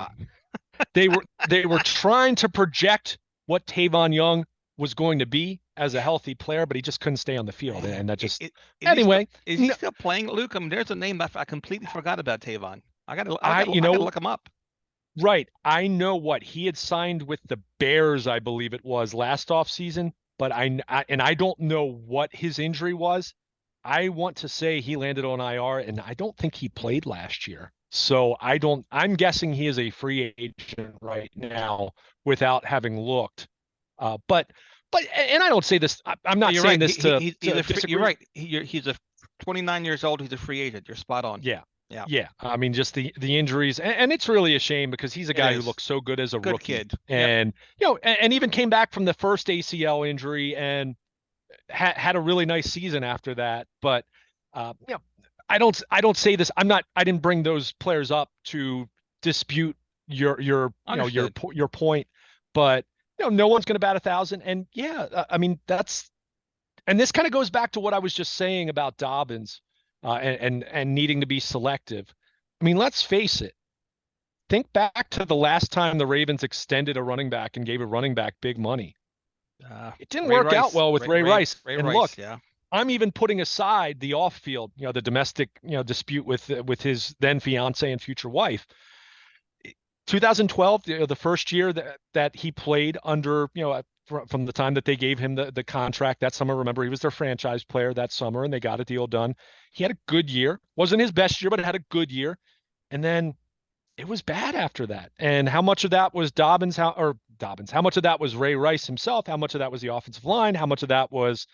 They were trying to project what Tavon Young was going to be as a healthy player, but he just couldn't stay on the field, and that just anyway. Is he still playing, Luke? I mean, there's a name I completely forgot about Tavon. I gotta look him up. Right, I know what he had signed with the Bears, I believe it was last offseason, but I don't know what his injury was. I want to say he landed on IR, and I don't think he played last year. So I'm guessing he is a free agent right now without having looked. But I don't say this. I'm not saying this to disagree. You're right. He's a 29 years old. He's a free agent. You're spot on. Yeah. I mean, just the injuries, and it's really a shame because he's a guy who looked so good as a rookie kid, and and even came back from the first ACL injury and had a really nice season after that. But I don't say this. I didn't bring those players up to dispute your point, but no one's going to bat 1,000. And I mean, and this kind of goes back to what I was just saying about Dobbins, and needing to be selective. I mean, let's face it. Think back to the last time the Ravens extended a running back and gave a running back big money. It didn't work out well with Ray Rice. And look, I'm even putting aside the off-field, the domestic, dispute with his then fiance and future wife. 2012, the first year that he played under, from the time that they gave him the contract that summer. Remember, he was their franchise player that summer, and they got a deal done. He had a good year. Wasn't his best year, but had a good year. And then it was bad after that. And how much of that was Dobbins? How much of that was Ray Rice himself? How much of that was the offensive line? How much of that was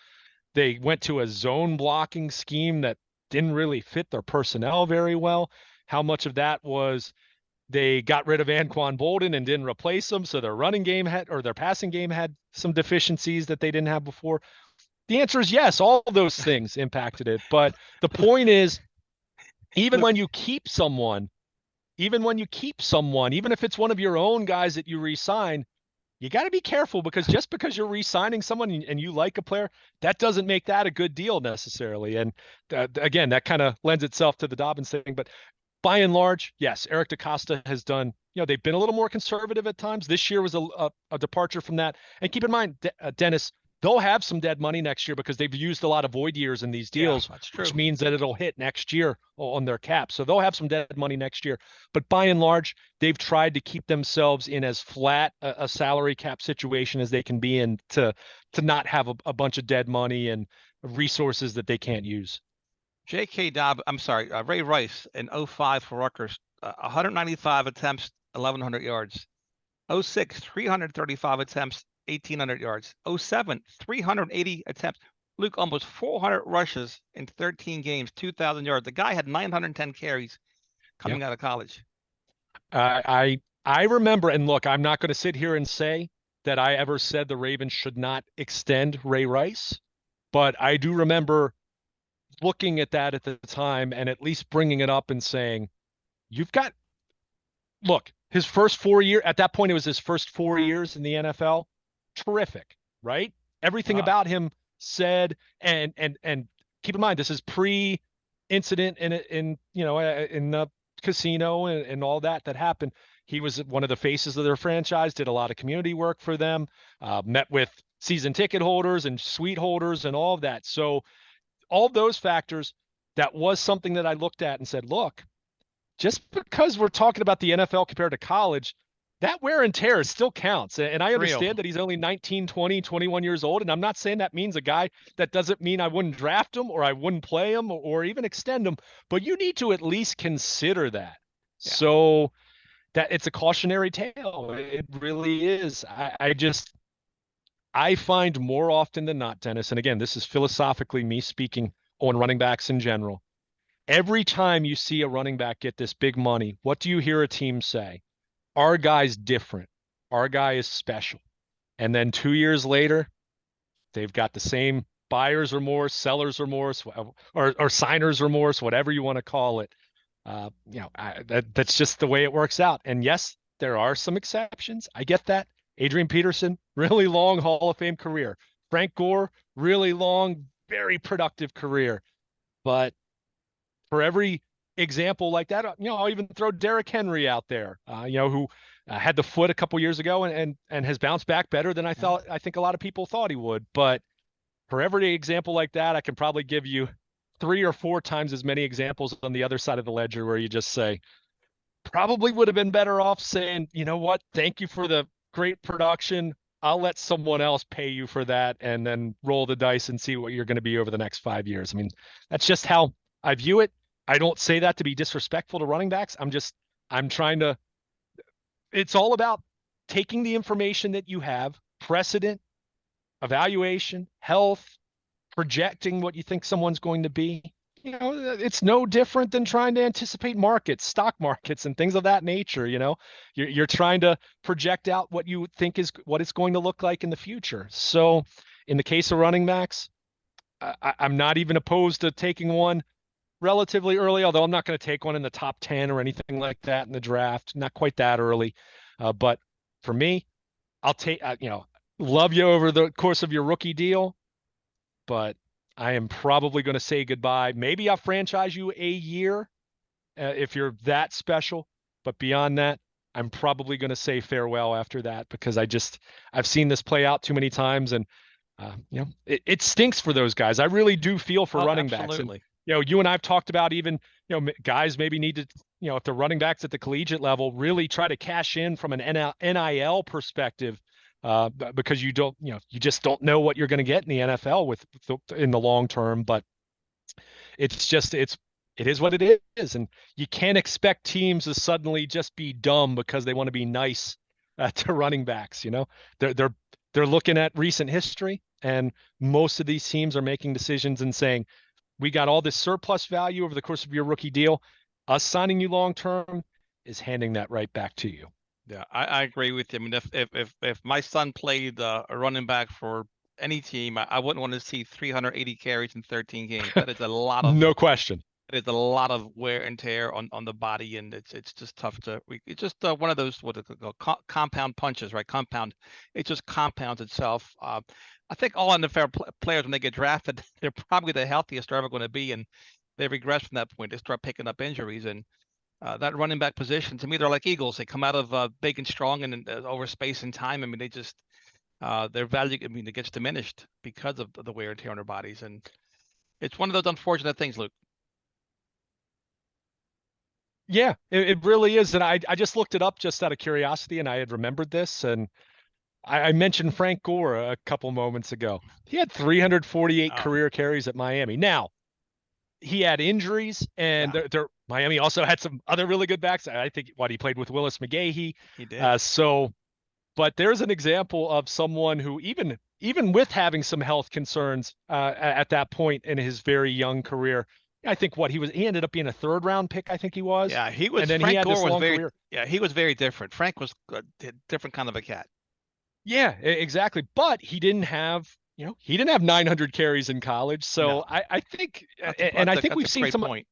they went to a zone blocking scheme that didn't really fit their personnel very well? How much of that was they got rid of Anquan Bolden and didn't replace him, so their running game their passing game had some deficiencies that they didn't have before? The answer is yes. All of those things impacted it. But the point is, even when you keep someone, even if it's one of your own guys that you re-sign, you got to be careful, because just because you're re-signing someone and you like a player, that doesn't make that a good deal necessarily. And again, that kind of lends itself to the Dobbins thing. But by and large, yes, Eric DaCosta has done, they've been a little more conservative at times. This year was a departure from that. And keep in mind, Dennis, they'll have some dead money next year because they've used a lot of void years in these deals, which means that it'll hit next year on their cap. So they'll have some dead money next year. But by and large, they've tried to keep themselves in as flat a salary cap situation as they can be in to not have a bunch of dead money and resources that they can't use. Ray Rice in 05 for Rutgers, 195 attempts, 1,100 yards. 06, 335 attempts, 1,800 yards. 07, 380 attempts. Luke, almost 400 rushes in 13 games, 2,000 yards. The guy had 910 carries coming out of college. I remember, and look, I'm not going to sit here and say that I ever said the Ravens should not extend Ray Rice, but I do remember looking at that at the time and at least bringing it up and saying, look, his first 4 year at that point, it was his first 4 years in the NFL. Terrific, right? Everything Uh, about him said, and keep in mind, this is pre-incident in the casino and all that happened. He was one of the faces of their franchise, did a lot of community work for them, met with season ticket holders and suite holders and all of that. So all those factors, that was something that I looked at and said, look, just because we're talking about the NFL compared to college, that wear and tear still counts. And I real. understand that he's only 19, 20, 21 years old. And I'm not saying that means a guy. That doesn't mean I wouldn't draft him or I wouldn't play him or even extend him, but you need to at least consider that. Yeah. So that it's a cautionary tale. It really is. I find more often than not, Dennis, and again, this is philosophically me speaking on running backs in general. Every time you see a running back get this big money, what do you hear a team say? Our guy's different. Our guy is special. And then 2 years later, they've got the same buyer's remorse, seller's remorse, or signer's remorse, whatever you want to call it. That's just the way it works out. And yes, there are some exceptions. I get that. Adrian Peterson, really long Hall of Fame career. Frank Gore, really long, very productive career. But for every example like that, I'll even throw Derrick Henry out there, who had the foot a couple years ago and has bounced back better than I think a lot of people thought he would. But for every example like that, I can probably give you 3 or 4 times as many examples on the other side of the ledger where you just say, probably would have been better off saying, you know what, thank you for the great production. I'll let someone else pay you for that and then roll the dice and see what you're going to be over the next 5 years. I mean, that's just how I view it. I don't say that to be disrespectful to running backs. I'm trying to, it's all about taking the information that you have, precedent, evaluation, health, projecting what you think someone's going to be. It's no different than trying to anticipate markets, stock markets, and things of that nature. You're trying to project out what you think is what it's going to look like in the future. So in the case of running backs, I'm not even opposed to taking one relatively early, although I'm not going to take one in the top 10 or anything like that in the draft, not quite that early. But for me, I'll take, love you over the course of your rookie deal, but I am probably going to say goodbye. Maybe I'll franchise you a year if you're that special. But beyond that, I'm probably going to say farewell after that because I've seen this play out too many times. And, it stinks for those guys. I really do feel for running backs. And, you and I've talked about even, guys maybe need to, if they're running backs at the collegiate level, really try to cash in from an NIL perspective. Because you just don't know what you're going to get in the NFL in the long term. But it is what it is, and you can't expect teams to suddenly just be dumb because they want to be nice to running backs. They're looking at recent history, and most of these teams are making decisions and saying, we got all this surplus value over the course of your rookie deal. Us signing you long term is handing that right back to you. Yeah, I agree with you. I mean, if my son played a running back for any team, I wouldn't want to see 380 carries in 13 games. That is a lot of no question. It is a lot of wear and tear on the body, and it's just tough to. It's just one of those compound punches, right? Compound. It just compounds itself. I think all NFL players when they get drafted, they're probably the healthiest they're ever going to be, and they regress from that point. They start picking up injuries, and that running back position, to me, they're like eagles. They come out of big and strong, and over space and time. I mean, they just their value. I mean, it gets diminished because of the wear and tear on their bodies, and it's one of those unfortunate things, Luke. Yeah, it really is. And I just looked it up just out of curiosity, and I had remembered this. And I mentioned Frank Gore a couple moments ago. He had 348 career carries at Miami. Now, he had injuries, and Miami also had some other really good backs. I think he played with Willis McGahee. He did. But there's an example of someone who even with having some health concerns at that point in his very young career, I think he ended up being a 3rd-round pick. I think he was. Yeah, he was. And then Frank Gore was very. Career. Yeah, he was very different. Frank was a different kind of a cat. Yeah, exactly. But he didn't have 900 carries in college. So no. I think, I think we've seen some. Point.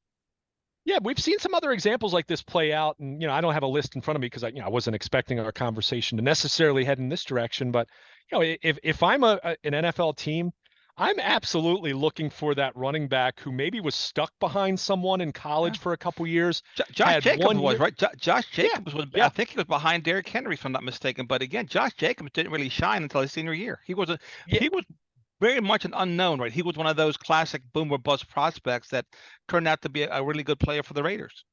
Yeah, we've seen some other examples like this play out, and I don't have a list in front of me because I wasn't expecting our conversation to necessarily head in this direction. But if I'm an NFL team, I'm absolutely looking for that running back who maybe was stuck behind someone in Yeah. college for a couple years, Josh had Jacobs one was year. right. Josh Yeah, Jacobs was, I yeah, think he was behind Derrick Henry, if I'm not mistaken. But again, Josh Jacobs didn't really shine until his senior year. yeah, He was very much an unknown, right? He was one of those classic boom or bust prospects that turned out to be a really good player for the Raiders.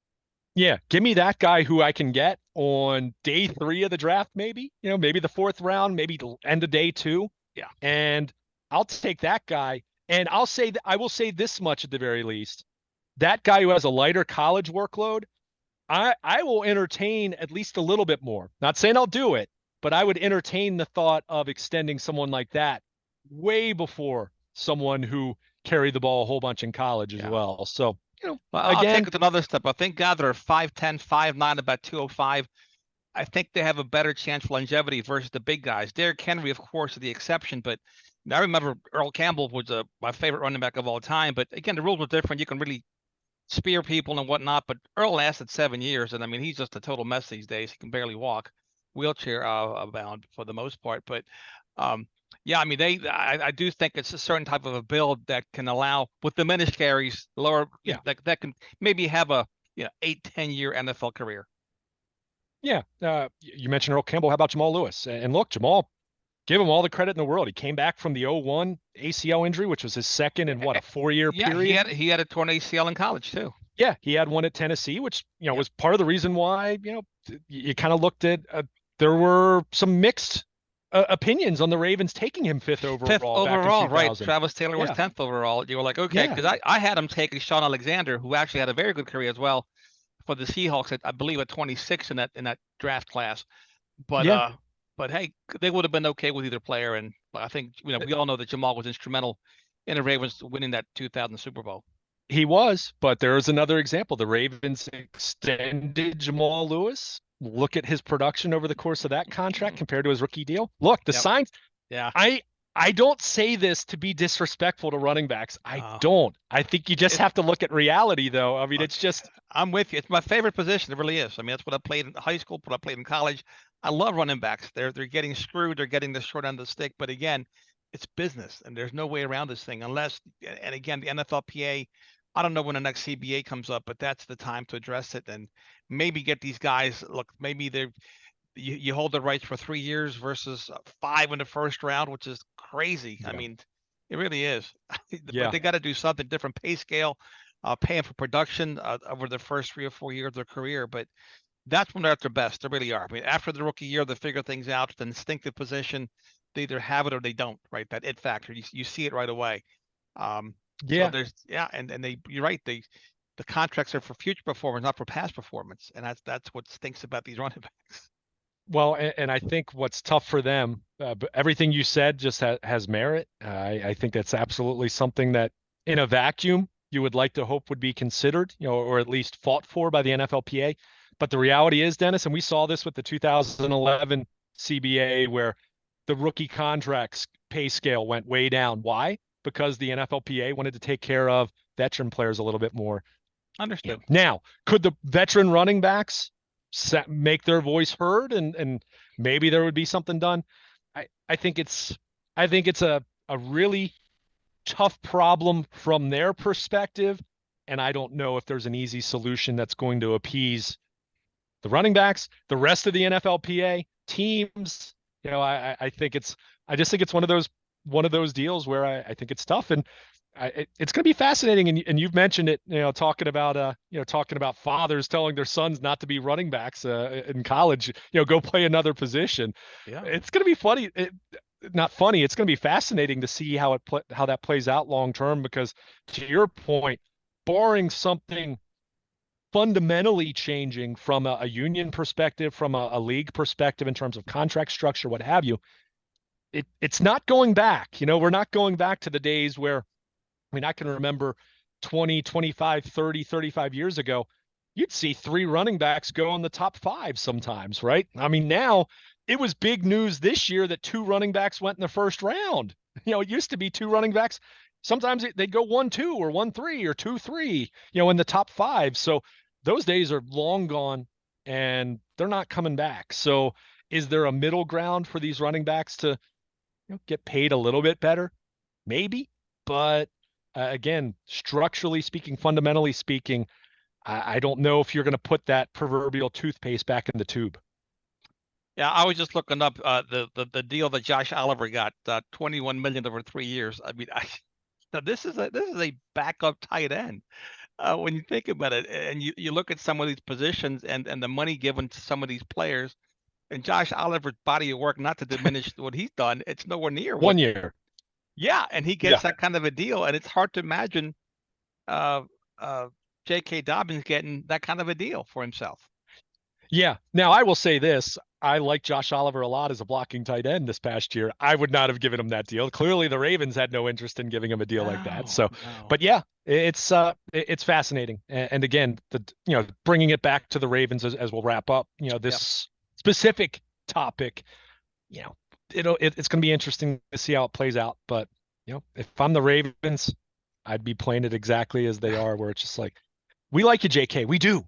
yeah. Give me that guy who I can get on day 3 of the draft, maybe. Maybe the 4th round, maybe the end of day 2, Yeah, and I'll take that guy. And I will say this much at the very least: that guy who has a lighter college workload, I will entertain at least a little bit more. Not saying I'll do it, but I would entertain the thought of extending someone like that way before someone who carried the ball a whole bunch in college as yeah. well. So, Well, I'll take again, it to another step. I think guys that are 5'10", 5'9", about 205, I think they have a better chance for longevity versus the big guys. Derrick Henry, of course, is the exception, but I remember Earl Campbell was my favorite running back of all time. But again, the rules were different. You can really spear people and whatnot. But Earl lasted 7 years, and I mean, he's just a total mess these days. He can barely walk, wheelchair bound for the most part. But um, yeah, I mean, I do think it's a certain type of a build that can allow, with diminished carries, lower, yeah, that can maybe have a 8-10 year NFL career. yeah. You mentioned Earl Campbell. How about Jamal Lewis? And look, Jamal, give him all the credit in the world. He came back from the '01 ACL injury, which was his second in what, a 4-year Yeah, period. he had a torn ACL in college too. Yeah, he had one at Tennessee, which Yep. was part of the reason why you kind of looked at. There were some mixed opinions on the Ravens taking him 5th Fifth overall back in overall, right? 2000. Travis Taylor was Yeah, 10th overall. You were like, okay, yeah, because I had him taking Sean Alexander, who actually had a very good career as well for the Seahawks. I believe at 26 in that draft class. But yeah. uh, but hey, they would have been okay with either player. And I think we all know that Jamal was instrumental in the Ravens winning that 2000 Super Bowl. He was, but there's another example. The Ravens extended Jamal Lewis. Look at his production over the course of that contract Mhm. compared to his rookie deal. Look, the Yep. signs. Yeah. I I don't say this to be disrespectful to running backs. I Uh, don't. I think you just it, have to look at reality, though. I mean, look, it's just I'm with you. It's my favorite position. It really is. I mean, that's what I played in high school, what I played in college. I love running backs. They're getting screwed. They're getting the short end of the stick. But again, it's business, and there's no way around this thing unless. And again, the NFLPA. I don't know when the next CBA comes up, but that's the time to address it and maybe get these guys. Look, maybe you hold the rights for 3 years versus 5 in the first round, which is crazy. I yeah, mean, it really is. But yeah, they got to do something different, pay scale, paying for production over the first 3 or 4 years of their career. But that's when they're at their best. They really are. I mean, after the rookie year, they figure things out. It's an instinctive position. They either have it or they don't. Right, that it factor. You see it right away. So yeah. and you're right. The contracts are for future performance, not for past performance, and that's what stinks about these running backs. Well, and I think what's tough for them, but everything you said just has merit. I think that's absolutely something that, in a vacuum, you would like to hope would be considered, or at least fought for by the NFLPA. But the reality is, Dennis, and we saw this with the 2011 CBA, where the rookie contracts pay scale went way down. Why? Because the NFLPA wanted to take care of veteran players a little bit more. Understood. Now, could the veteran running backs make their voice heard, and maybe there would be something done? I think it's a really tough problem from their perspective, and I don't know if there's an easy solution that's going to appease the running backs, the rest of the NFLPA teams. I just think it's one of those deals where I think it's tough, and it's going to be fascinating. And you've mentioned it, talking about fathers telling their sons not to be running backs in college, go play another position. Yeah. It's going to be funny. Not funny. It's going to be fascinating to see how that plays out long term, because to your point, barring something fundamentally changing from a union perspective, from a league perspective in terms of contract structure, what have you, it's not going back. We're not going back to the days where, I mean, I can remember 20, 25, 30, 35 years ago, you'd see 3 running backs go in the top 5 sometimes, right? I mean, now it was big news this year that 2 running backs went in the first round. It used to be 2 running backs sometimes they'd go 1-2 or 1-3 or 2-3, in the top 5. So those days are long gone and they're not coming back. So is there a middle ground for these running backs to get paid a little bit better? Maybe. But again, structurally speaking, fundamentally speaking, I don't know if you're going to put that proverbial toothpaste back in the tube. Yeah, I was just looking up the deal that Josh Oliver got, 21 million over 3 years. I mean, now this is a backup tight end. When you think about it, and you look at some of these positions and the money given to some of these players, and Josh Oliver's body of work, not to diminish what he's done, it's nowhere near what. 1 year. Yeah, and he gets that kind of a deal, and it's hard to imagine uh, J.K. Dobbins getting that kind of a deal for himself. Yeah. Now, I will say this. I like Josh Oliver a lot as a blocking tight end this past year. I would not have given him that deal. Clearly, the Ravens had no interest in giving him a deal like that. So, but yeah, it's fascinating. And again, bringing it back to the Ravens as we'll wrap up, this specific topic, it's going to be interesting to see how it plays out. But, if I'm the Ravens, I'd be playing it exactly as they are, where it's just like, we like you, JK. We do.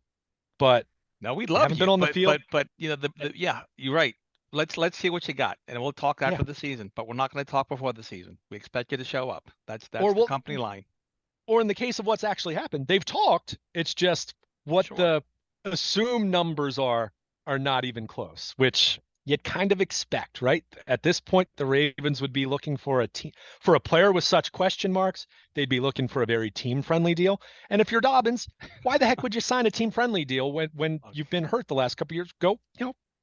But no, we love you. Been on the field. But you're right. Let's see what you got, and we'll talk after the season. But we're not going to talk before the season. We expect you to show up. That's the company line. Or in the case of what's actually happened, they've talked. It's just what the assumed numbers are not even close, which you'd kind of expect, right? At this point, the Ravens would be looking for a player with such question marks. They'd be looking for a very team-friendly deal. And if you're Dobbins, why the heck would you sign a team-friendly deal when you've been hurt the last couple of years?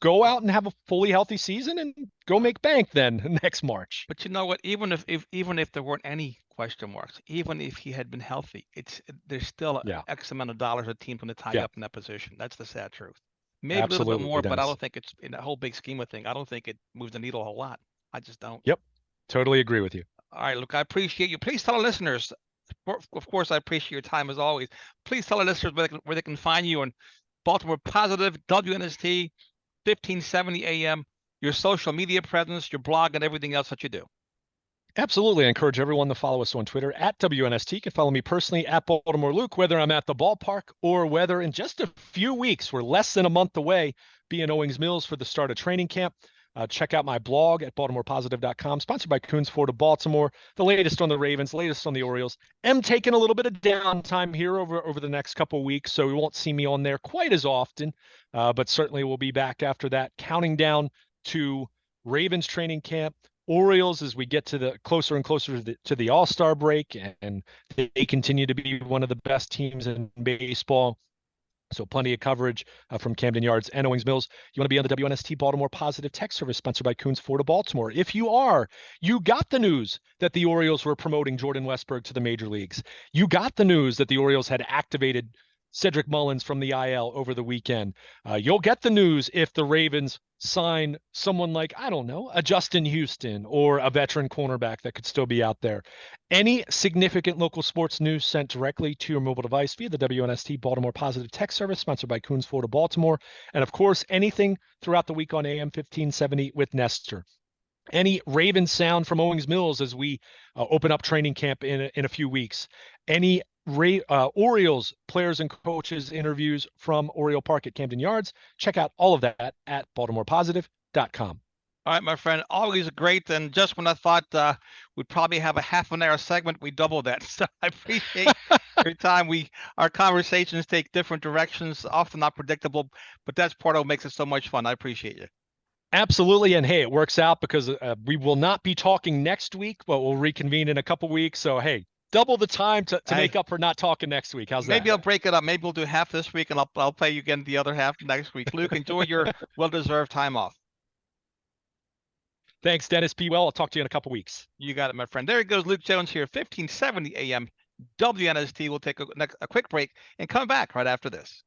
Go out and have a fully healthy season and go make bank then next March. But you know what? Even if there weren't any question marks, even if he had been healthy, there's still X amount of dollars a team's going to tie up in that position. That's the sad truth. Maybe a little bit more, but I don't think it's in the whole big scheme of things. I don't think it moves the needle a whole lot. I just don't. Yep. Totally agree with you. All right, Luke, I appreciate you. Please tell our listeners, of course, I appreciate your time as always. Please tell our listeners where they can find you on Baltimore Positive, WNST, 1570 AM, your social media presence, your blog, and everything else that you do. Absolutely. I encourage everyone to follow us on Twitter at WNST. You can follow me personally at Baltimore Luke, whether I'm at the ballpark or whether in just a few weeks, we're less than a month away, be in Owings Mills for the start of training camp. Check out my blog at BaltimorePositive.com, sponsored by Coons Ford of Baltimore. The latest on the Ravens, the latest on the Orioles. I'm taking a little bit of downtime here over the next couple of weeks, so you won't see me on there quite as often, but certainly we'll be back after that, counting down to Ravens training camp, Orioles as we get to the closer and closer to the All-Star break, and they continue to be one of the best teams in baseball. So plenty of coverage from Camden Yards and Owings Mills. You want to be on the WNST Baltimore Positive Text Service, sponsored by Coons Ford of Baltimore. If you are, you got the news that the Orioles were promoting Jordan Westberg to the major leagues. You got the news that the Orioles had activated Cedric Mullins from the IL over the weekend. You'll get the news if the Ravens sign someone like, I don't know, a Justin Houston or a veteran cornerback that could still be out there. Any significant local sports news sent directly to your mobile device via the WNST Baltimore Positive Text Service, sponsored by Coons Ford of Baltimore. And of course, anything throughout the week on AM 1570 with Nestor. Any Ravens sound from Owings Mills as we open up training camp in a few weeks. Any Orioles players and coaches interviews from Oriole Park at Camden Yards. Check out all of that at BaltimorePositive.com. All right, my friend, always great. And just when I thought we'd probably have a half an hour segment, we doubled that. So I appreciate your time. Our conversations take different directions, often not predictable, but that's part of what makes it so much fun. I appreciate you. Absolutely. And hey, it works out because we will not be talking next week, but we'll reconvene in a couple weeks. So, hey, double the time to make up for not talking next week. How's that? Maybe I'll break it up. Maybe we'll do half this week and I'll pay you again the other half next week. Luke, enjoy your well-deserved time off. Thanks, Dennis. Be well. I'll talk to you in a couple weeks. You got it, my friend. There he goes, Luke Jones here, 1570 AM WNST. We'll take a quick break and come back right after this.